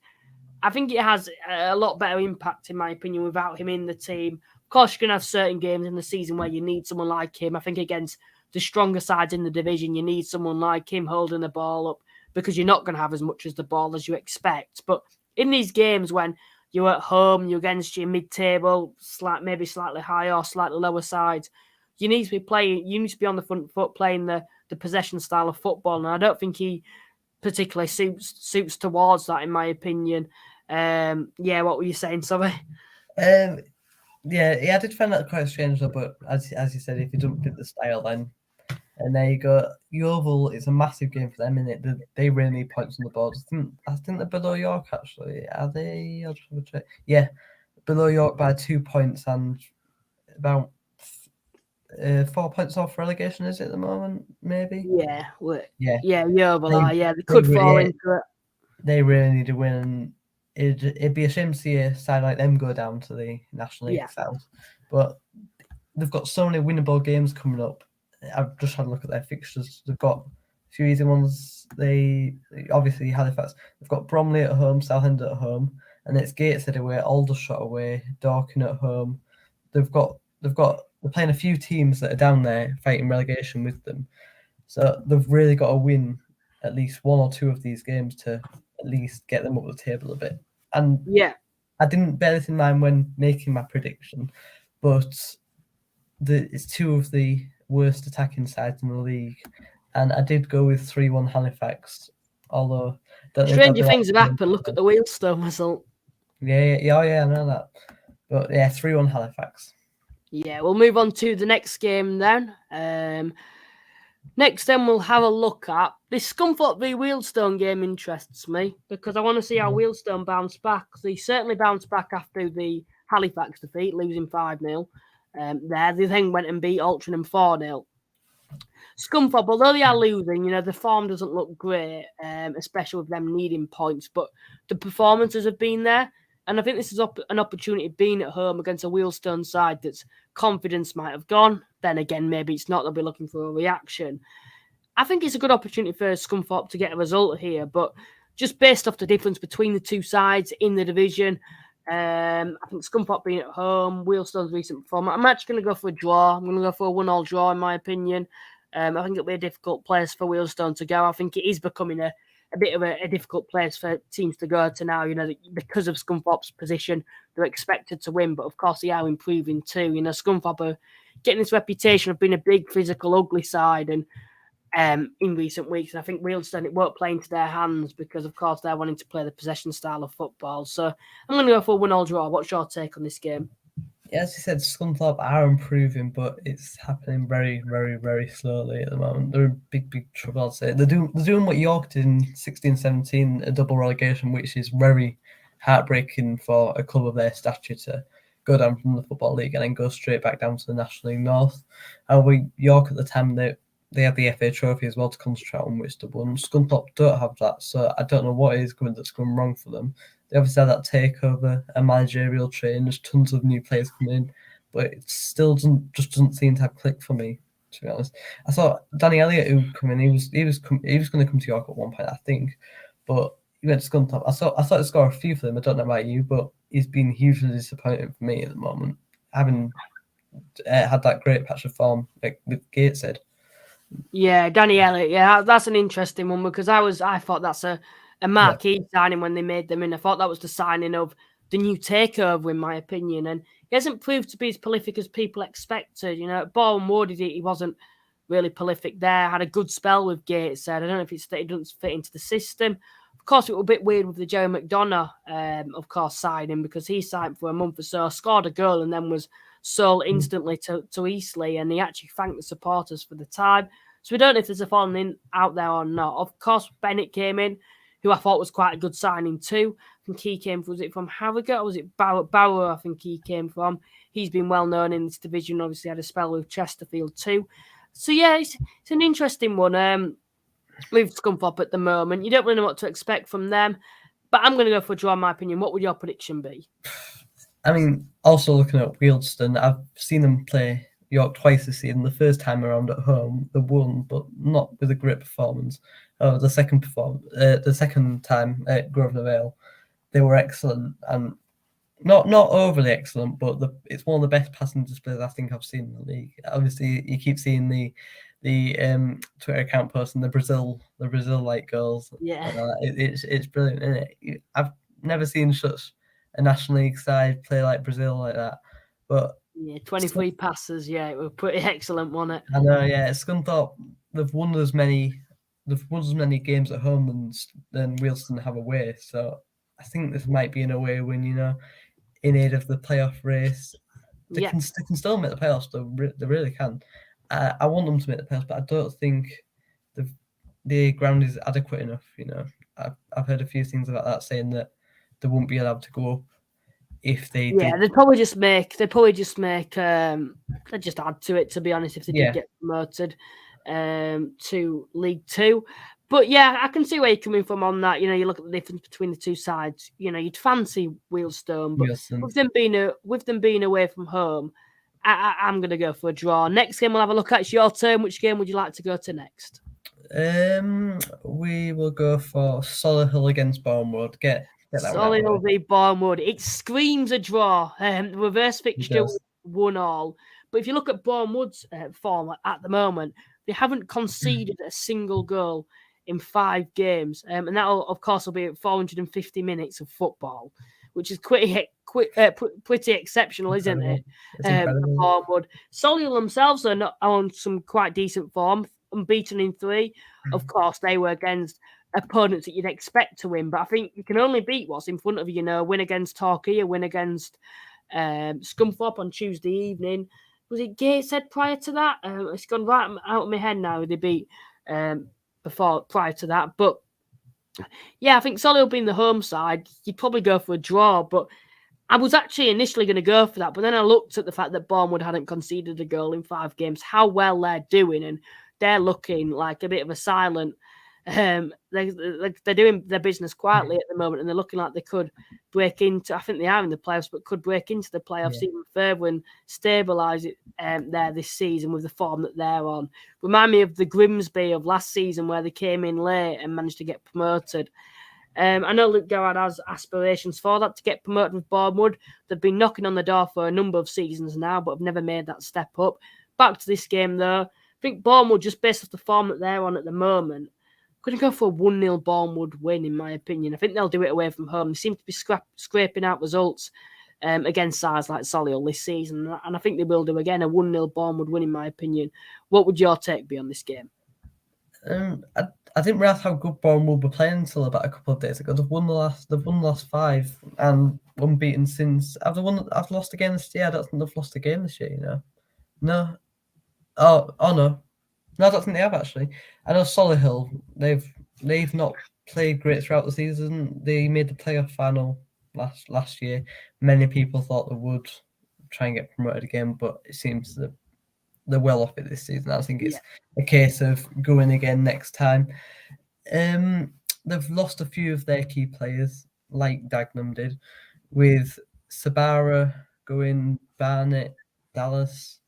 I think it has a lot better impact, in my opinion, without him in the team. Of course, you're going to have certain games in the season where you need someone like him. I think against the stronger sides in the division, you need someone like him holding the ball up because you're not going to have as much as the ball as you expect. But in these games when you're at home, you're against your mid-table, maybe slightly higher or slightly lower sides, you need to be on the front foot playing the possession style of football. And I don't think he particularly suits towards that, in my opinion. What were you saying, sorry? I did find that quite strange though, but as you said, if you don't fit the style, then and there you go. Yeovil is a massive game for them, innit? They really need points on the board. I think they're below York, actually. Are they? I'll just have a check. Yeah, below York by 2 points and about 4 points off relegation, is it at the moment, maybe? Yeah, Yeovil they could fall into it. They really need to win. It'd be a shame to see a side like them go down to the National League South. But they've got so many winnable games coming up. I've just had a look at their fixtures. They've got a few easy ones. They obviously Halifax. They've got Bromley at home, Southend at home, and it's Gateshead away, Aldershot away, Dorking at home. They're playing a few teams that are down there fighting relegation with them. So they've really got to win at least one or two of these games to at least get them up the table a bit. And I didn't bear this in mind when making my prediction, but it's two of the worst attacking sides in the league, and I did go with 3-1 Halifax. Although stranger things have happened. Look at the Wealdstone result. Yeah, I know that. But yeah, 3-1 Halifax. Yeah, we'll move on to the next game then. Next, then we'll have a look at this Scunthorpe v Wealdstone game. Interests me because I want to see how Wealdstone bounce back. They certainly bounced back after the Halifax defeat, losing 5-0. They then went and beat Altrincham 4-0. Scunthorpe, although they are losing, the form doesn't look great, especially with them needing points. But the performances have been there, and I think this is an opportunity being at home against a Wealdstone side that's confidence might have gone. Then again, maybe it's not. They'll be looking for a reaction. I think it's a good opportunity for Scunthorpe to get a result here, but just based off the difference between the two sides in the division, I think Scunthorpe being at home, Wealdstone's recent performance, I'm actually going to go for a draw. I'm going to go for a 1-1 draw, in my opinion. I think it'll be a difficult place for Wealdstone to go. I think it is becoming a bit of a difficult place for teams to go to now, because of Scunthorpe's position. They're expected to win, but of course they are improving too. Scunthorpe are getting this reputation of being a big, physical, ugly side, and in recent weeks. And I think Wealdstone, it won't play into their hands because, of course, they're wanting to play the possession style of football. So I'm going to go for a 1-1 draw. What's your take on this game? Yeah, as you said, Scunthorpe are improving, but it's happening very, very, very slowly at the moment. They're in big trouble, I'd say. They're doing what York did in 16-17, a double relegation, which is very heartbreaking for a club of their stature to go down from the Football League and then go straight back down to the National League North. However, York at the time, they had the FA Trophy as well to concentrate on, which they won. Scunthorpe don't have that, so I don't know what is going that's gone wrong for them. They obviously had that takeover, a managerial change, there's tons of new players coming in, but it still doesn't seem to have clicked for me, to be honest. I thought Danny Elliott, who come in, he was going to come to York at one point, I think, but he went to Scunthorpe. I thought he'd score a few for them. I don't know about you, but he's been hugely disappointing for me at the moment, having had that great patch of form like with Gateshead. Yeah, Danny Elliott. Yeah, that's an interesting one because I thought that's a marquee signing when they made them in. I thought that was the signing of the new takeover, in my opinion. And he hasn't proved to be as prolific as people expected. At Boreham Wood, he wasn't really prolific there. Had a good spell with Gateshead. I don't know if it's that he doesn't fit into the system. Of course, it was a bit weird with the Joe McDonough, of course, signing because he signed for a month or so, scored a goal, and then was sold instantly to Eastleigh. And he actually thanked the supporters for the time. So we don't know if there's a falling in out there or not. Of course, Bennett came in, who I thought was quite a good signing too. I think he came from, was it from Harrogate or was it Bauer? I think he came from. He's been well known in this division. Obviously, had a spell with Chesterfield too. So yeah, it's an interesting one. With Scunthorpe at the moment, you don't really know what to expect from them. But I'm going to go for a draw, in my opinion. What would your prediction be? I mean, also looking at Wealdstone, I've seen them play York twice this season. The first time around at home, they won, but not with a great performance. The second time at Grosvenor Vale, they were excellent and not overly excellent, but it's one of the best passing displays I think I've seen in the league. Obviously, you keep seeing the Twitter account posting the Brazil like goals. Yeah, it's brilliant, isn't it? I've never seen such a National League side play like Brazil like that. But yeah, 23 passes. Yeah, it was pretty excellent, wasn't it? I know. Yeah, Scunthorpe, they've won as many games at home than Wealdstone have away. So I think this might be an away win. In aid of the playoff race, they can still make the playoffs. They really can. I want them to make the playoffs, but I don't think the ground is adequate enough. I've heard a few things about that saying that they won't be allowed to go up if they did. They'd probably just they'd just add to it, to be honest, if they did get promoted to League Two. But yeah, I can see where you're coming from on that. You look at the difference between the two sides. You'd fancy Wealdstone, but with them being away from home, I'm going to go for a draw. Next game we'll have a look at. It's your turn. Which game would you like to go to next? We will go for Solihull against Boreham. Get that Solihull v Boreham. It screams a draw. The reverse fixture 1-1. But if you look at Boreham form at the moment, they haven't conceded a single goal in 5 games. And that, of course, will be 450 minutes of football, which is pretty exceptional, isn't it? Boreham. Solihull themselves are on some quite decent form, unbeaten in 3. Of course, they were against opponents that you'd expect to win. But I think you can only beat what's in front of you. Win against Torquay, a win against Scunthorpe on Tuesday evening. Was it Gateshead prior to that? It's gone right out of my head now. They beat prior to that. But yeah, I think Solihull being the home side, you'd probably go for a draw. But I was actually initially going to go for that. But then I looked at the fact that Bournemouth hadn't conceded a goal in 5 games, how well they're doing, and they're looking like a bit of a silent. They're doing their business quietly at the moment, and they're looking like they could break into. I think they are in the playoffs, but could break into the playoffs even further and stabilise it there this season with the form that they're on. Remind me of the Grimsby of last season where they came in late and managed to get promoted. I know Luke Garrard has aspirations for that, to get promoted with Bournemouth. They've been knocking on the door for a number of seasons now, but have never made that step up. Back to this game, though. I think Bournemouth, just based off the form that they're on at the moment, going to go for a 1-0 Bournemouth win, in my opinion. I think they'll do it away from home. They seem to be scraping out results against sides like Solihull this season, and I think they will do again, a 1-0 Bournemouth win, in my opinion. What would your take be on this game? I didn't realise how good Boreham were playing until about a couple of days ago. They've won the last 5 and unbeaten since. Have lost a game this year? I don't think they've lost a game this year. No. Oh no. No, I don't think they have actually. I know Solihull. They've not played great throughout the season. They made the playoff final last year. Many people thought they would try and get promoted again, but it seems that they're well off it this season. I think it's a case of going again next time. They've lost a few of their key players, like Dagenham did, with Sabara going, Barnet, Dallas.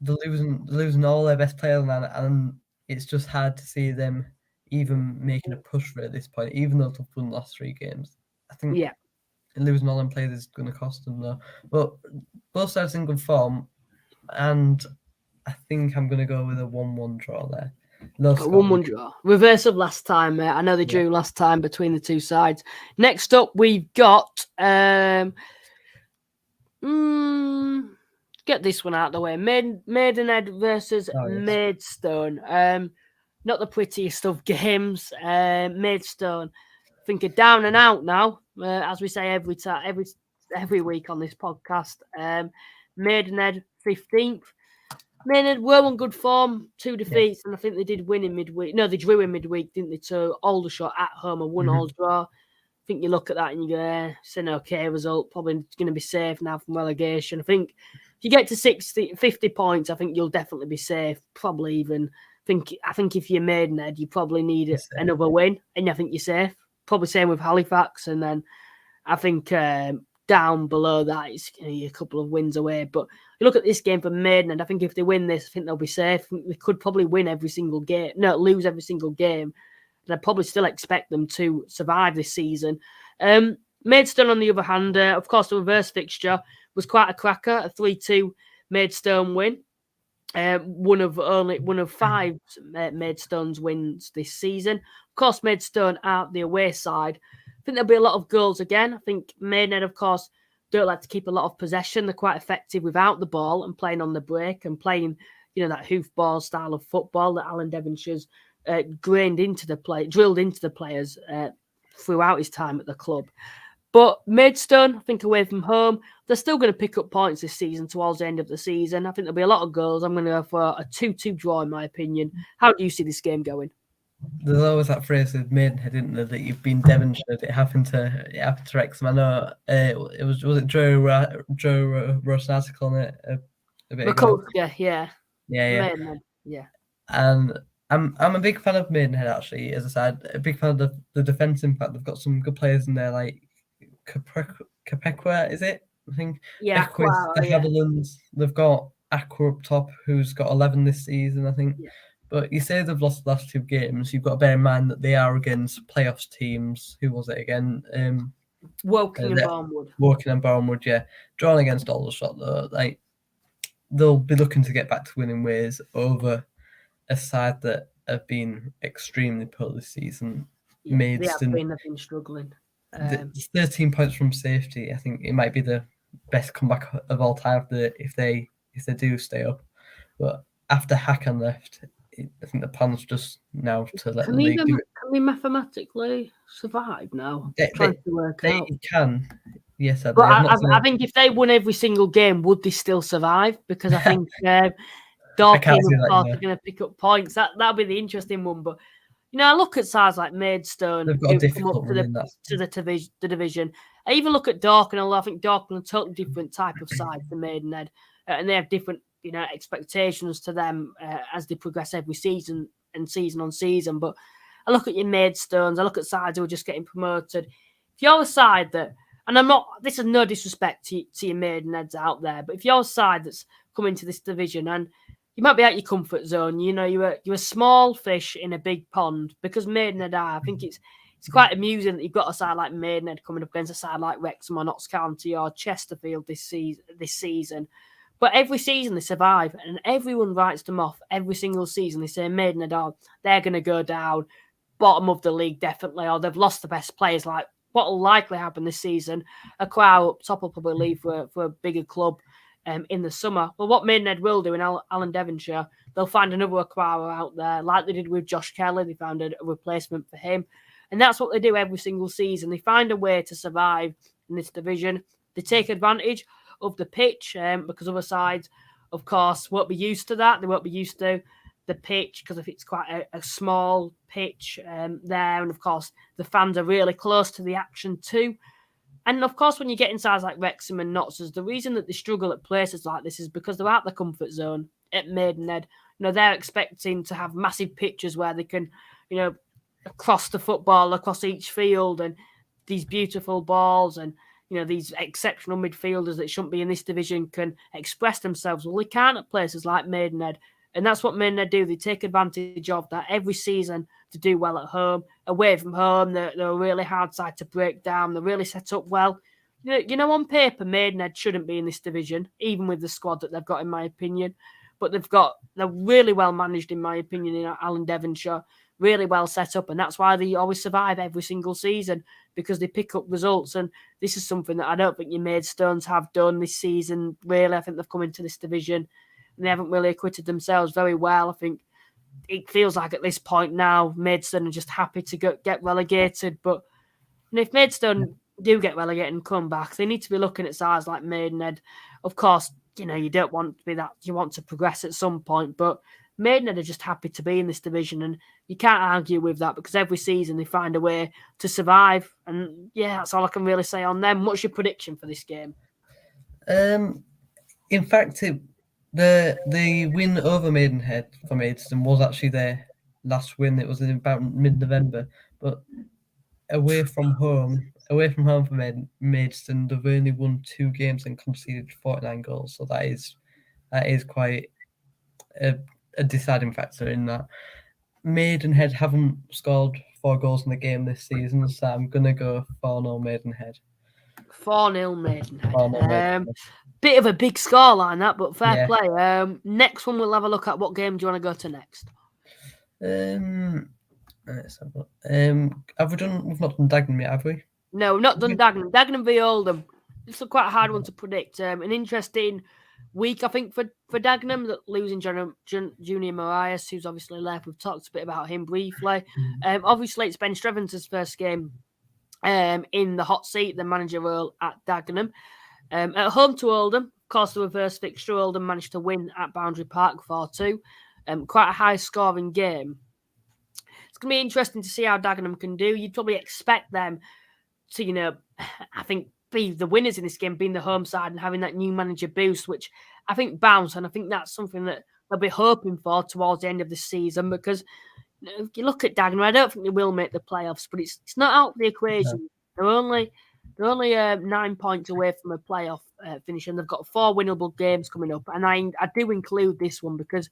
They're losing all their best players, and it's just hard to see them even making a push for it at this point, even though they've won the last 3 games. I think losing all them players is going to cost them, though. But both sides in good form, and I think I'm going to go with a 1-1 draw there. 1-1 draw. Reverse of last time. I know they drew last time between the two sides. Next up, we've got... get this one out of the way. Maidenhead versus Maidstone. Not the prettiest of games. Maidstone, I think, are down and out now, as we say every week on this podcast. Maidenhead 15th. Maidenhead were on good form, 2 defeats, and I think they did win in midweek. No, they drew in midweek, didn't they? To Aldershot at home, a 1-1 draw. I think you look at that and you go, it's an okay result. Probably going to be safe now from relegation. I think if you get to 50 points, I think you'll definitely be safe. Probably even. I think if you're Maidenhead, you probably need another win, and I think you're safe. Probably same with Halifax, and then I think down below that, it's a couple of wins away. But you look at this game for Maidenhead, I think if they win this, I think they'll be safe. They could probably win every single game. No, lose every single game. And I'd probably still expect them to survive this season. Maidstone, on the other hand, of course, the reverse fixture was quite a cracker, a 3-2 Maidstone win. One of 5 Maidstone's wins this season. Of course, Maidstone are the away side. I think there'll be a lot of goals again. I think Maidenhead, of course, don't like to keep a lot of possession. They're quite effective without the ball and playing on the break and playing, that hoofball style of football that Alan Devonshire's drilled into the players throughout his time at the club. But Maidstone, I think, away from home, they're still going to pick up points this season towards the end of the season. I think there'll be a lot of goals. I'm going to go for a 2-2 draw, in my opinion. How do you see this game going? There's always that phrase with Maidenhead, isn't there, that you've been Devonshire. It happened to Wrexham. I know it was Joe wrote an article on it a bit ago. Yeah. Maidenhead, yeah. And I'm a big fan of Maidenhead, actually. As I said, a big fan of the defence. In fact, they've got some good players in there, like Capecqua, is it? I think. Yeah. Netherlands. They've got Aqua up top, who's got 11 this season, I think. Yeah. But you say they've lost the last 2 games. You've got to bear in mind that they are against playoffs teams. Who was it again? Woking and Barnwood. Woking and Barnwood, yeah. Drawn against Aldershot, though. Like, they'll be looking to get back to winning ways over a side that have been extremely poor this season. Yeah, Maidstone, they've been struggling. 13 points from safety. I think it might be the best comeback of all time if they do stay up. But after Hacken left, I think the plan's just now to let the league do it. Can we mathematically survive now? They Trying to work out. can. Yes, But I think if they won every single game, would they still survive? Because I think Dorking, of course, are going to pick up points. That'll be the interesting one. But I look at sides like Maidstone, they've got a difficult run to the division. I even look at Dorking, although I think Dorking are a totally different type of side to Maidenhead, and they have different expectations to them as they progress every season and season on season. But I look at your Maidstones, I look at sides who are just getting promoted. If you're a side that, and I'm not, this is no disrespect to your Maidenheads out there, but if you're a side that's come into this division and you might be out your comfort zone, you're a small fish in a big pond, because Maidenhead are, I think it's quite amusing that you've got a side like Maidenhead coming up against a side like Wrexham or Notts County or Chesterfield this season. But every season they survive, and everyone writes them off every single season. They say Maidenhead they're going to go down, bottom of the league definitely, or they've lost the best players. Like what will likely happen this season, a crowd up top will probably leave for a bigger club in the summer. Well, what Maidenhead will do in Alan Devonshire, they'll find another Aquara out there, like they did with Josh Kelly. They found a replacement for him. And that's what they do every single season. They find a way to survive in this division. They take advantage of the pitch because other sides, of course, won't be used to that. They won't be used to the pitch because if it's quite a small pitch there. And, of course, the fans are really close to the action too. And, of course, when you get in sides like Wrexham and Notts, the reason that they struggle at places like this is because they're out their comfort zone at Maidenhead. They're expecting to have massive pitches where they can, across the football, across each field, and these beautiful balls and, these exceptional midfielders that shouldn't be in this division can express themselves. Well, they can't at places like Maidenhead. And that's what Maidenhead do. They take advantage of that every season to do well at home. Away from home, they're a really hard side to break down. They're really set up well. On paper, Maidenhead shouldn't be in this division, even with the squad that they've got, in my opinion. But they're really well managed, in my opinion, in Alan Devonshire. Really well set up. And that's why they always survive every single season, because they pick up results. And this is something that I don't think your Maidstones have done this season, really. I think they've come into this division and they haven't really acquitted themselves very well. I think it feels like at this point now, Maidstone are just happy to get relegated. But if Maidstone do get relegated and come back, they need to be looking at sides like Maidenhead. Of course, you don't want to be that. You want to progress at some point. But Maidenhead are just happy to be in this division. And you can't argue with that because every season they find a way to survive. And, yeah, that's all I can really say on them. What's your prediction for this game? In fact, the win over Maidenhead for Maidstone was actually their last win. It was in about mid-November, but away from home for Maidstone, they've only won 2 games and conceded 49 goals. So that is quite a deciding factor in that. Maidenhead haven't scored 4 goals in the game this season, so I'm gonna go 4-0 Maidenhead. 4-0 Maidenhead. Bit of a big scoreline that, but fair play. Next one, we'll have a look at. What game do you want to go to next? Let's have a look. We've not done Dagenham yet, have we? No, we've not done Dagenham. Dagenham v Oldham. It's quite a hard one to predict. An interesting week, I think, for Dagenham, that losing Junior Marias, who's obviously left. We've talked a bit about him briefly. Obviously, it's Ben Strevens' first game in the hot seat, the manager role at Dagenham. At home to Oldham, of course, the reverse fixture. Oldham managed to win at Boundary Park 4-2. Quite a high-scoring game. It's going to be interesting to see how Dagenham can do. You'd probably expect them to, I think, be the winners in this game, being the home side and having that new manager boost, which I think bounce. And I think that's something that they'll be hoping for towards the end of the season, because if you look at Dagenham, I don't think they will make the playoffs, but it's not out of the equation. No. They're only 9 points away from a playoff finish, and they've got 4 winnable games coming up. And I do include this one because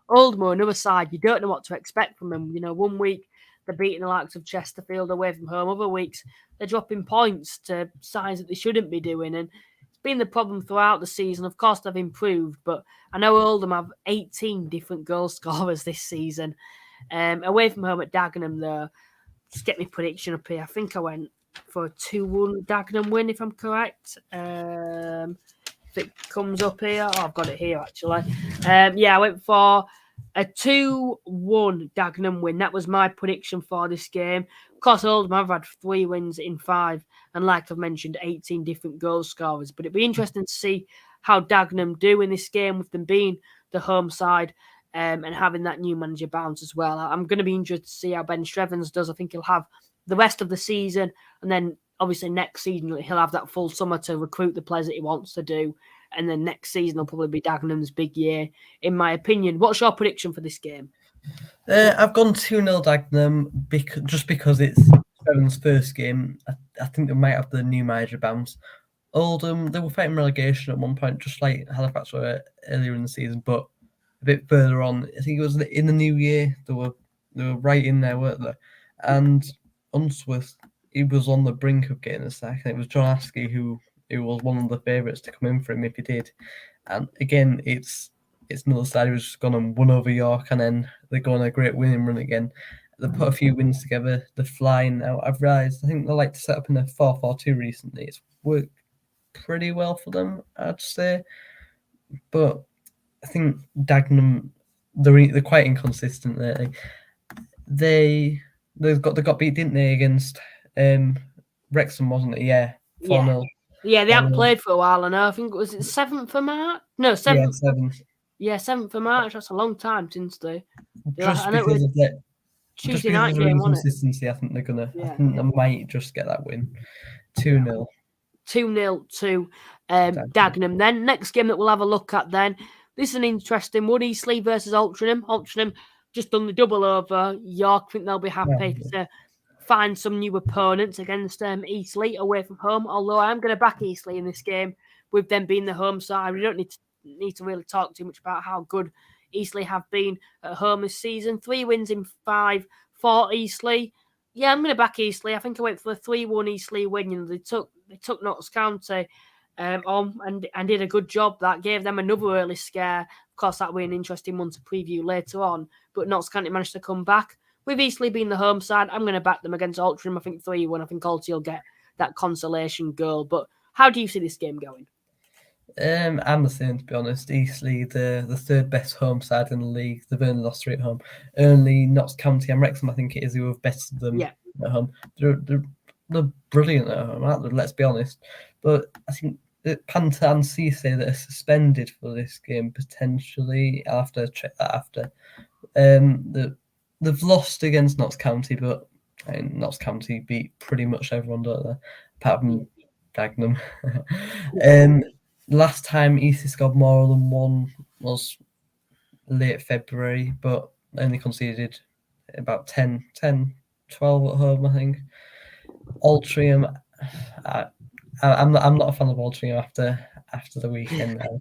Oldham, another side, you don't know what to expect from them. 1 week they're beating the likes of Chesterfield away from home. Other weeks they're dropping points to sides that they shouldn't be doing. And it's been the problem throughout the season. Of course, they've improved, but I know Oldham have 18 different goal scorers this season. Away from home at Dagenham, though, just get my prediction up here. I think I went for a 2-1 Dagenham win, if I'm correct. If it comes up here. I've got it here, actually. I went for A 2-1 Dagenham win. That was my prediction for this game. Of course, Oldham have had 3 wins in 5, and like I've mentioned, 18 different goal scorers. But it'd be interesting to see how Dagenham do in this game with them being the home side and having that new manager bounce as well. I'm going to be interested to see how Ben Strevens does. I think he'll have the rest of the season, and then obviously next season he'll have that full summer to recruit the players that he wants to do. And then next season will probably be Dagenham's big year, in my opinion. What's your prediction for this game? I've gone 2-0 Dagenham just because it's Strevens' first game. I think they might have the new manager bounce. Oldham, they were fighting relegation at one point, just like Halifax were earlier in the season, but a bit further on. I think it was in the new year. They were right in there, weren't they? And Unsworth, he was on the brink of getting a sack. And it was John Askey who was one of the favourites to come in for him if he did. And again, it's another side who's just gone and won over York, and then they go on a great winning run again. They put a few wins together. They're flying now. I've realised I think they like to set up in a 4-4-2 recently. It's worked pretty well for them, I'd say. But I think Dagenham, they're quite inconsistent lately. They got beat, didn't they, against Wrexham, wasn't it? Yeah, 4-0. Yeah, they haven't played for a while, and I think was it 7th of March? No, 7th. Yeah, 7th. Yeah, 7th of March. That's a long time since they. Just because of that Tuesday night game, wasn't it? Consistency, I think they're gonna. Yeah. I think they might just get that win. 2-0. 2-0 to Dagenham. Then next game that we'll have a look at. Then this is an interesting one: Eastleigh versus Altrincham. Altrincham just done the double over York. I think they'll be happy to find some new opponents against Eastleigh away from home. Although I am going to back Eastleigh in this game with them being the home side. We don't need to really talk too much about how good Eastleigh have been at home this season. 3 wins in 5 for Eastleigh. Yeah, I'm going to back Eastleigh. I think I went for a 3-1 Eastleigh win. You know, they took Notts County on and did a good job. That gave them another early scare. Of course, that will be an interesting one to preview later on. But Notts County managed to come back. With Eastleigh being the home side, I'm going to back them against Altrincham. I think 3-1. I think Alty will get that consolation goal. But how do you see this game going? I'm the same, to be honest. Eastleigh, the third best home side in the league. They've only lost 3 at home. Only Notts County and Wrexham, I think it is, who have bested them at home. They're brilliant at home, aren't they? Let's be honest. But I think Panther and Cisse that are suspended for this game potentially. I'll have to check that after. They've lost against Notts County, but Notts County beat pretty much everyone, don't they? Apart from Dagenham. Last time Eastleigh scored more than 1 was late February, but only conceded about 10, 12 at home, I think. Altrincham, I'm not a fan of Altrincham after the weekend now.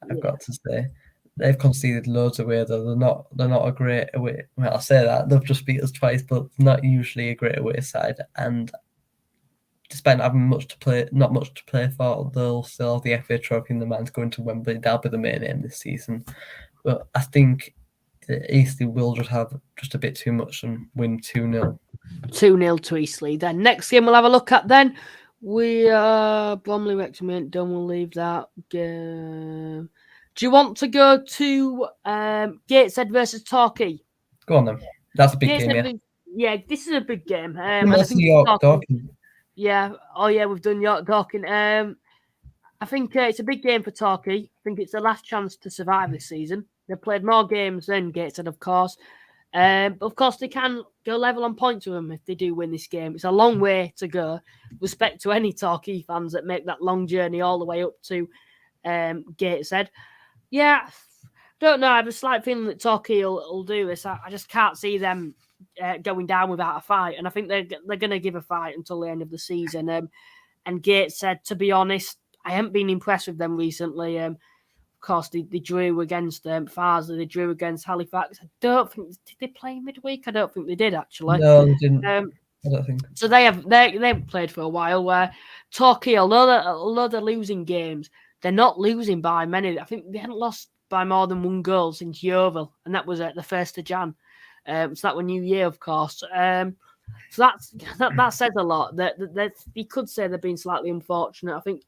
I've got to say. They've conceded loads away, though. They're not a great away. Well, I say that they've just beat us twice, but not usually a great away side. And despite not having not much to play for, they'll still have the FA Trophy in the mind going to Wembley. That'll be the main aim this season. But I think Eastleigh will just have just a bit too much and win 2-0. 2-0 to Eastleigh. Then next game we'll have a look at. Then we are Bromley, Wrexham ain't done. We'll leave that game. Do you want to go to Gateshead versus Torquay? Go on then. That's a big game, yeah. This is a big game. York Dorking. Yeah. Oh, yeah, we've done York Dorking. I think it's a big game for Torquay. I think it's the last chance to survive this season. They've played more games than Gateshead, of course. But of course, they can go level on points with them if they do win this game. It's a long way to go. Respect to any Torquay fans that make that long journey all the way up to Gateshead. Yeah, don't know. I have a slight feeling that Torquay will do this. I just can't see them going down without a fight. And I think they're going to give a fight until the end of the season. And Gateshead, to be honest, I haven't been impressed with them recently. Of course, they drew against Farsley. They drew against Halifax. I don't think did they play midweek. I don't think they did actually. No, they didn't. I don't think so. They haven't played for a while. Where Torquay, although they're losing games, they're not losing by many. I think they hadn't lost by more than 1 goal since Yeovil, and that was at the 1st of Jan. So that was New Year, of course. So that says a lot. That you could say they've been slightly unfortunate. I think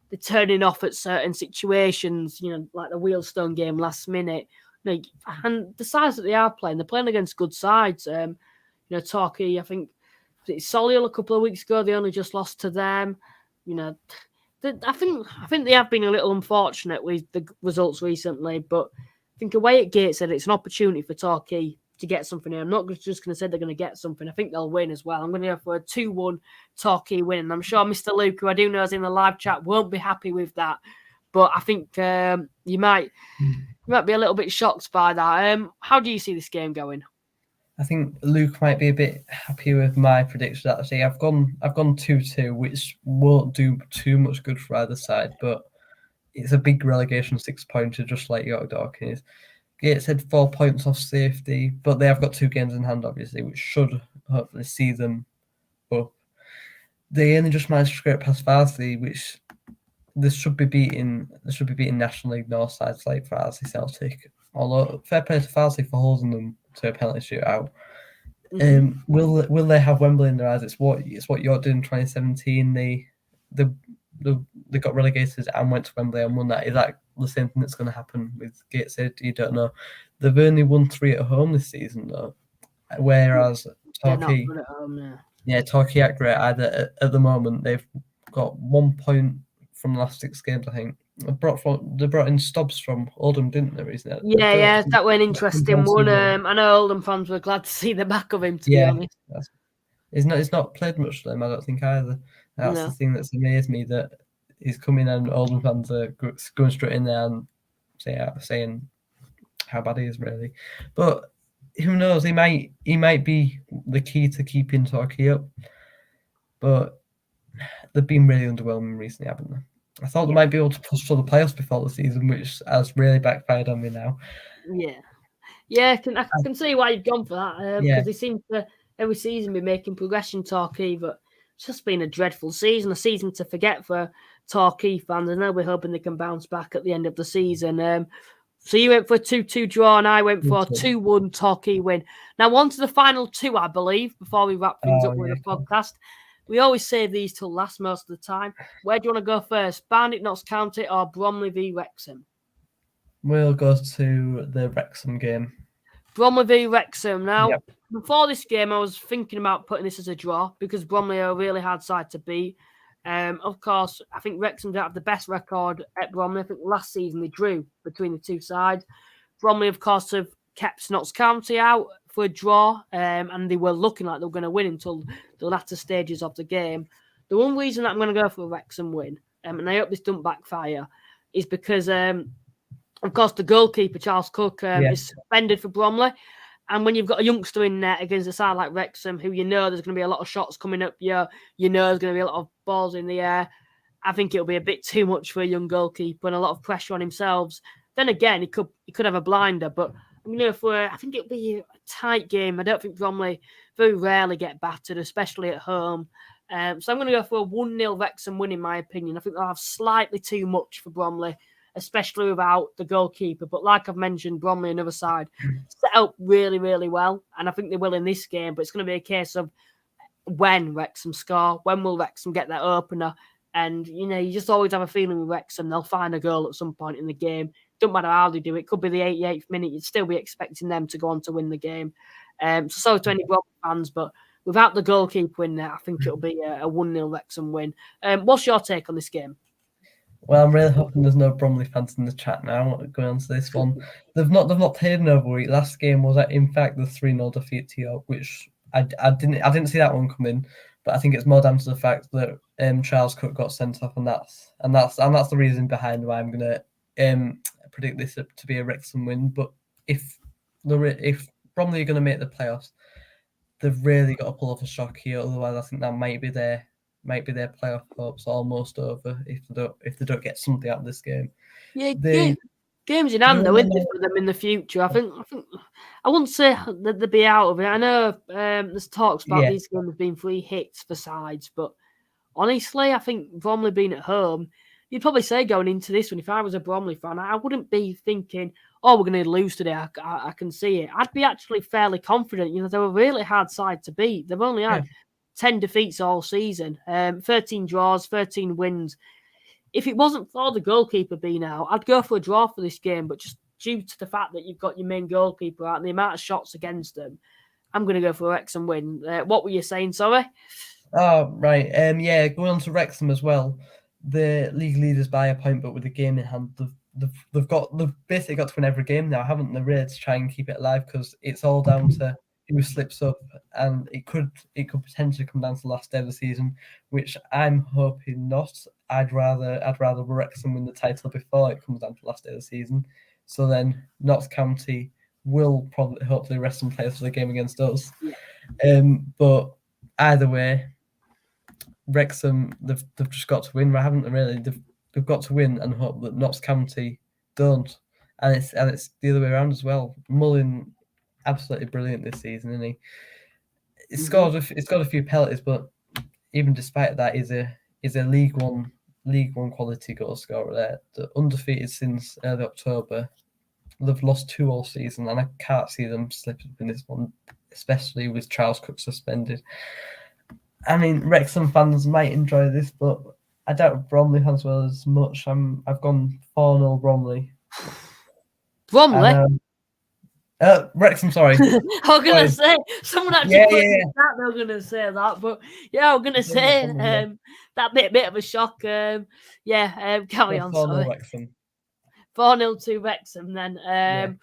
they're turning off at certain situations, like the Wealdstone game last minute. And the sides that they are playing, they're playing against good sides. Torquay, I think Solihull a couple of weeks ago, they only just lost to them. I think they have been a little unfortunate with the results recently, but I think away at Gateshead, it's an opportunity for Torquay to get something here. I'm not just going to say they're going to get something. I think they'll win as well. I'm going to go for a 2-1 Torquay win. And I'm sure Mr. Luke, who I do know is in the live chat, won't be happy with that. But I think you might be a little bit shocked by that. How do you see this game going? I think Luke might be a bit happy with my prediction. Actually, I've gone 2-2, which won't do too much good for either side, but it's a big relegation 6-pointer, just like York Dorking is. Gateshead 4 points off safety, but they have got 2 games in hand, obviously, which should hopefully see them up. They only just managed to scrape past Farsley, which this should be beating National League North sides like Farsley, Celtic. Although fair play to Farsley for holding them to a penalty shootout. Will they have Wembley in their eyes? It's what York did in 2017. They got relegated and went to Wembley and won that. Is that the same thing that's going to happen with Gateshead? You don't know. They've only won 3 at home this season though, whereas Torquay, Torquay aren't great either at the moment. They've got 1 point from the last 6 games, I think. They brought in Stubbs from Oldham, didn't they, recently? Yeah, that was an interesting one. I know Oldham fans were glad to see the back of him, to be honest. He's not played much for them, I don't think, either. That's the thing that's amazed me, that he's coming and Oldham fans are going straight in there and saying how bad he is, really. But who knows? He might be the key to keeping Torquay up. But they've been really underwhelming recently, haven't they? I thought they might be able to push for the playoffs before the season, which has really backfired on me now. Yeah, I can see why you've gone for that, because they seem to every season be making progression, Torquay, but it's just been a dreadful season, a season to forget for Torquay fans. I know we're hoping they can bounce back at the end of the season. So you went for a 2-2 draw, and I went for a 2-1 Torquay win. Now, on to the final 2, I believe, before we wrap things up with the podcast. We always save these till last most of the time. Where do you want to go first? Barnet, Notts County, or Bromley v Wrexham? We'll go to the Wrexham game. Bromley v Wrexham. Now, before this game, I was thinking about putting this as a draw because Bromley are a really hard side to beat. Of course, I think Wrexham don't have the best record at Bromley. I think last season they drew between the two sides. Bromley, of course, have kept Notts County out for a draw, and they were looking like they were going to win until the latter stages of the game. The one reason that I'm going to go for a Wrexham win, and I hope this doesn't backfire, is because, of course, the goalkeeper, Charles Cook, is suspended for Bromley. And when you've got a youngster in net against a side like Wrexham, who you know there's going to be a lot of shots coming up, you know there's going to be a lot of balls in the air, I think it'll be a bit too much for a young goalkeeper and a lot of pressure on himself. Then again, he could have a blinder, but I think it'll be a tight game. I don't think Bromley very rarely get battered, especially at home. So I'm going to go for a 1-0 Wrexham win, in my opinion. I think they'll have slightly too much for Bromley, especially without the goalkeeper. But like I've mentioned, Bromley, another side, set up really, really well. And I think they will in this game. But it's going to be a case of when Wrexham score, when will Wrexham get that opener? And, you just always have a feeling with Wrexham, they'll find a goal at some point in the game. Don't matter how they do it. Could be the 88th minute. You'd still be expecting them to go on to win the game. So sorry to any Bromley fans, but without the goalkeeper in there, I think it'll be a 1-0 Wrexham win. What's your take on this game? Well, I'm really hoping there's no Bromley fans in the chat now going on to this one. They've not played in over a week. Last game was, in fact, the 3-0 defeat to York, which I didn't see that one coming. But I think it's more down to the fact that Charles Cook got sent off, and that's the reason behind why I'm going to predict this to be a Wrexham win. But if Bromley are going to make the playoffs, they've really got to pull off a shock here. Otherwise, I think that might be their playoff hopes almost over if they don't get something out of this game. Yeah, games in hand though, isn't it, for them in the future? I think I wouldn't say that they'd be out of it. I know there's talks about these games being free hits for sides, but honestly, I think Bromley being at home, you'd probably say going into this one, if I was a Bromley fan, I wouldn't be thinking, we're going to lose today. I can see it. I'd be actually fairly confident. They're a really hard side to beat. They've only had 10 defeats all season, 13 draws, 13 wins. If it wasn't for the goalkeeper being out, I'd go for a draw for this game, but just due to the fact that you've got your main goalkeeper out and the amount of shots against them, I'm going to go for a Wrexham win. What were you saying, sorry? Oh, right. Yeah, going on to Wrexham as well. The league leaders by a point, but with a game in hand, they've basically got to win every game now, haven't they? Really, to try and keep it alive, because it's all down to who slips up, and it could potentially come down to the last day of the season, which I'm hoping not. I'd rather Wrexham win the title before it comes down to the last day of the season. So then Notts County will probably hopefully rest some players for the game against us. Yeah. But either way, Wrexham, they've just got to win, haven't they? Really, they've got to win and hope that Notts County don't. And it's the other way around as well. Mullin, absolutely brilliant this season, isn't he? It's got a few penalties, but even despite that, he's a League One quality goal scorer there. They're undefeated since early October. They've lost 2 all season, and I can't see them slipping up in this one, especially with Charles Cook suspended. I mean, Wrexham fans might enjoy this, but I doubt Bromley fans will as much. I've gone 4-0 Bromley. Bromley? Wrexham, sorry. I was going to say, someone actually put in the chat they were going to say that, but yeah, I was going to say that bit of a shock. Carry on, sorry. 4-0 Wrexham. 4-0 to Wrexham then.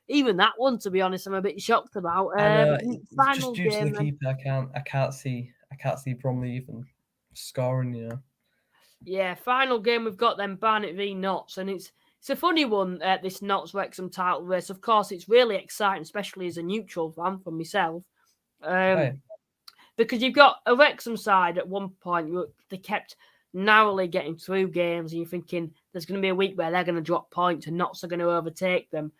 Even that one, to be honest, I'm a bit shocked about. Final just due game, to the keeper, I can't see Bromley even scoring, you know. Yeah, final game we've got then Barnet v Notts, and it's a funny one, this Notts Wrexham title race. Of course, it's really exciting, especially as a neutral fan for myself. Because you've got a Wrexham side at one point, they kept narrowly getting through games, and you're thinking there's going to be a week where they're going to drop points and Notts are going to overtake them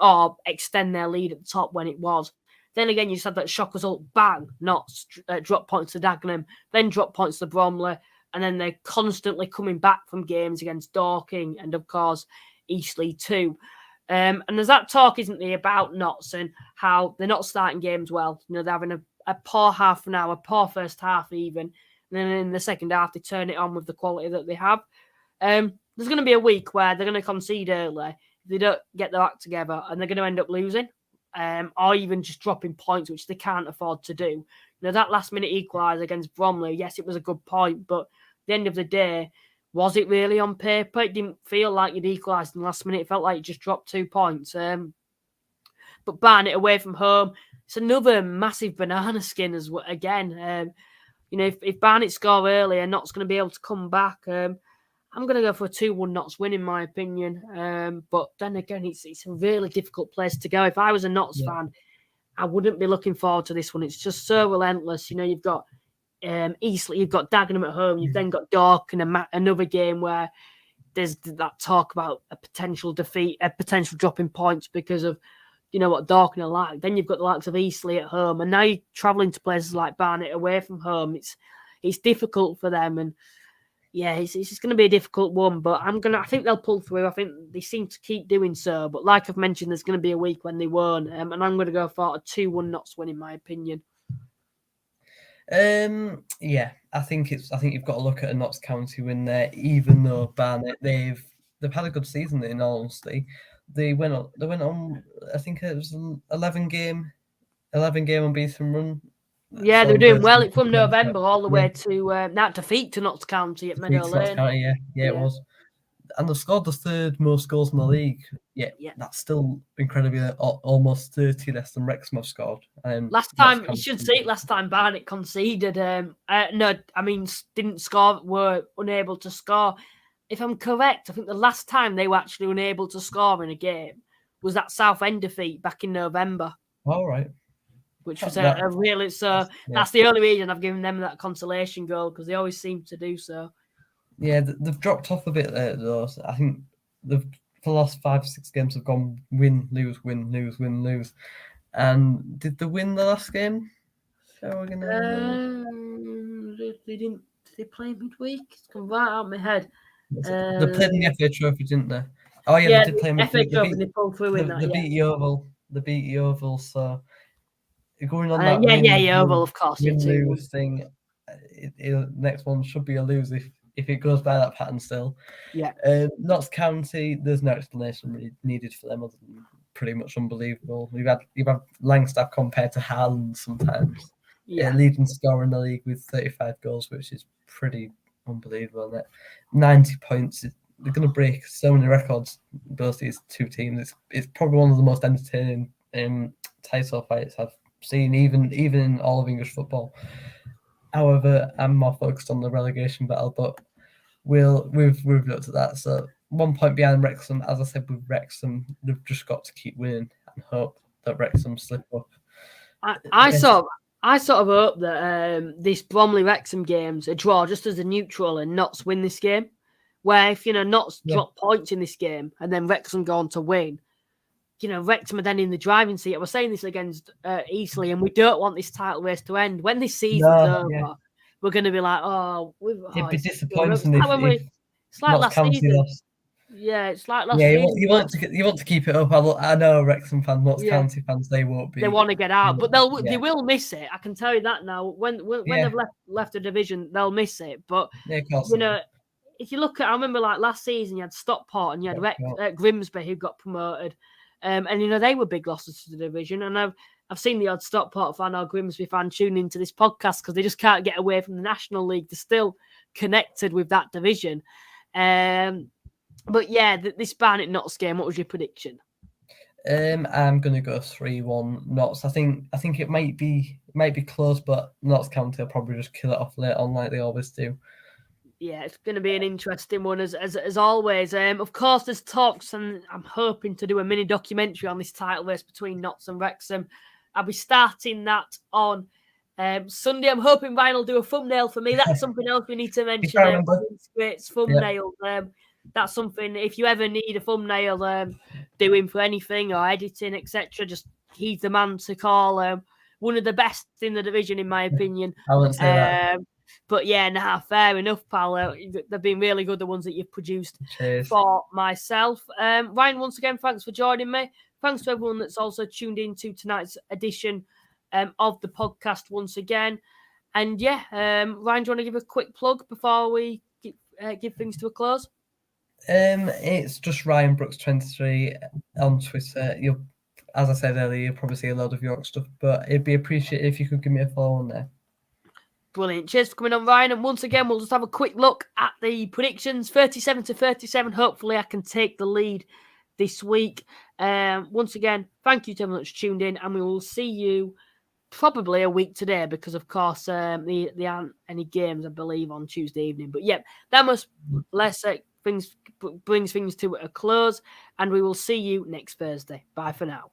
or extend their lead at the top when it was. Then again, you said that shock result, bang, Notts drop points to Dagenham, then drop points to Bromley, and then they're constantly coming back from games against Dorking and, of course, Eastleigh too. And there's that talk, isn't there, about Notts and how they're not starting games well. You know, they're having a poor half an hour, poor first half even, and then in the second half they turn it on with the quality that they have. There's going to be a week where they're going to concede early if they don't get their act together, and they're going to end up losing. Or even just dropping points, which they can't afford to do. You know, that last-minute equaliser against Bromley, yes, it was a good point, but at the end of the day, was it really on paper? It didn't feel like you'd equalised in the last minute. It felt like you just dropped 2 points. But Barnet away from home, it's another massive banana skin as well. Again, you know, if Barnet score early and Notts going to be able to come back, I'm going to go for a 2-1 Notts win, in my opinion. But then again, it's a really difficult place to go. If I was a Notts fan, I wouldn't be looking forward to this one. It's just so relentless. You know, you've got Eastleigh, you've got Dagenham at home, you've then got Dorking, another game where there's that talk about a potential defeat, a potential drop in points because of, you know, what Dorking are like. Then you've got the likes of Eastleigh at home, and now you're travelling to places like Barnet away from home. It's difficult for them, and yeah, it's just going to be a difficult one, but I think they'll pull through. I think they seem to keep doing so. But like I've mentioned, there's going to be a week when they won't. And I'm going to go for a 2-1 Notts win, in my opinion. Yeah, I think you've got to look at a Notts County win there, even though Barnet, they've had a good season, in all honesty. They went on, I think it was 11 game unbeaten run. Yeah, they were doing well from November all the way to that defeat to Notts County at Meadow Lane. It was. And they've scored the 3rd most goals in the league. Yeah. That's still incredibly almost 30 less than Wrexham have scored. Last time Barnet conceded. Didn't score, were unable to score. If I'm correct, I think the last time they were actually unable to score in a game was that Southend defeat back in November. All right. Which was a really, that's the only reason I've given them that consolation goal, because they always seem to do so. Yeah, they've dropped off a bit there, though. I think for the last 5-6 games have gone win, lose, win, lose, win, lose. And did they win the last game? They didn't. Did they play midweek? It's come right out of my head. They played in the FA Trophy, didn't they? Oh yeah, they did play midweek. FA Trophy. They pulled through in that. They beat Yeovil. So going on that. Yeovil, of course. Win-lose thing. Next one should be a lose if it goes by that pattern still. Yeah. Notts County, there's no explanation really needed for them other than pretty much unbelievable. You've had Langstaff compared to Haaland sometimes. Yeah. Leading scorer in the league with 35 goals, which is pretty unbelievable. Isn't it? 90 points. They're going to break so many records, both these two teams. It's probably one of the most entertaining title fights I've seen, even in all of English football. However, I'm more focused on the relegation battle, but we've looked at that. So 1 point behind Wrexham. As I said, with Wrexham, they've just got to keep winning and hope that Wrexham slip up. I sort of hope that this Bromley Wrexham game's a draw, just as a neutral, and Notts win this game. Where if Notts drop points in this game and then Wrexham go on to win, Wrexham are then in the driving seat. I was saying this against Eastleigh, and we don't want this title race to end. When this season's over, we're going to be like, it'd be disappointing if it's like last season. Lost. Yeah, it's like last season. You want to keep it up. I know Wrexham fans, Notts County fans, they won't be. They want to get out, but they will miss it. I can tell you that now. When they've left the division, they'll miss it. But if you look at, I remember like last season, you had Stockport and you had Grimsby who got promoted, and they were big losses to the division. And I've seen the odd Stockport fan or Grimsby fan tune into this podcast because they just can't get away from the National League. They're still connected with that division. But yeah, this Barnet Notts game, what was your prediction? I'm going to go 3-1 Notts. I think it might be close, but Notts County will probably just kill it off late on like they always do. Yeah, it's going to be an interesting one as always. Of course, there's talks, and I'm hoping to do a mini documentary on this title race between Notts and Wrexham. I'll be starting that on Sunday. I'm hoping Ryan will do a thumbnail for me. That's something else we need to mention. It's thumbnail. That's something, if you ever need a thumbnail doing for anything or editing, etc., just he's the man to call. One of the best in the division, in my opinion. I wouldn't say that. But yeah, fair enough, pal. They've been really good, the ones that you've produced for myself. Ryan, once again, thanks for joining me. Thanks to everyone that's also tuned in to tonight's edition of the podcast once again. And yeah, Ryan, do you want to give a quick plug before we give things to a close? It's just Ryan Brooks 23 on Twitter. As I said earlier, you'll probably see a load of York stuff, but it'd be appreciated if you could give me a follow on there. Brilliant. Cheers for coming on, Ryan. And once again, we'll just have a quick look at the predictions. 37-37. Hopefully, I can take the lead this week. Once again, thank you to everyone that's tuned in, and we will see you probably a week today because, of course, there aren't any games, I believe, on Tuesday evening. But yeah, that brings things to a close, and we will see you next Thursday. Bye for now.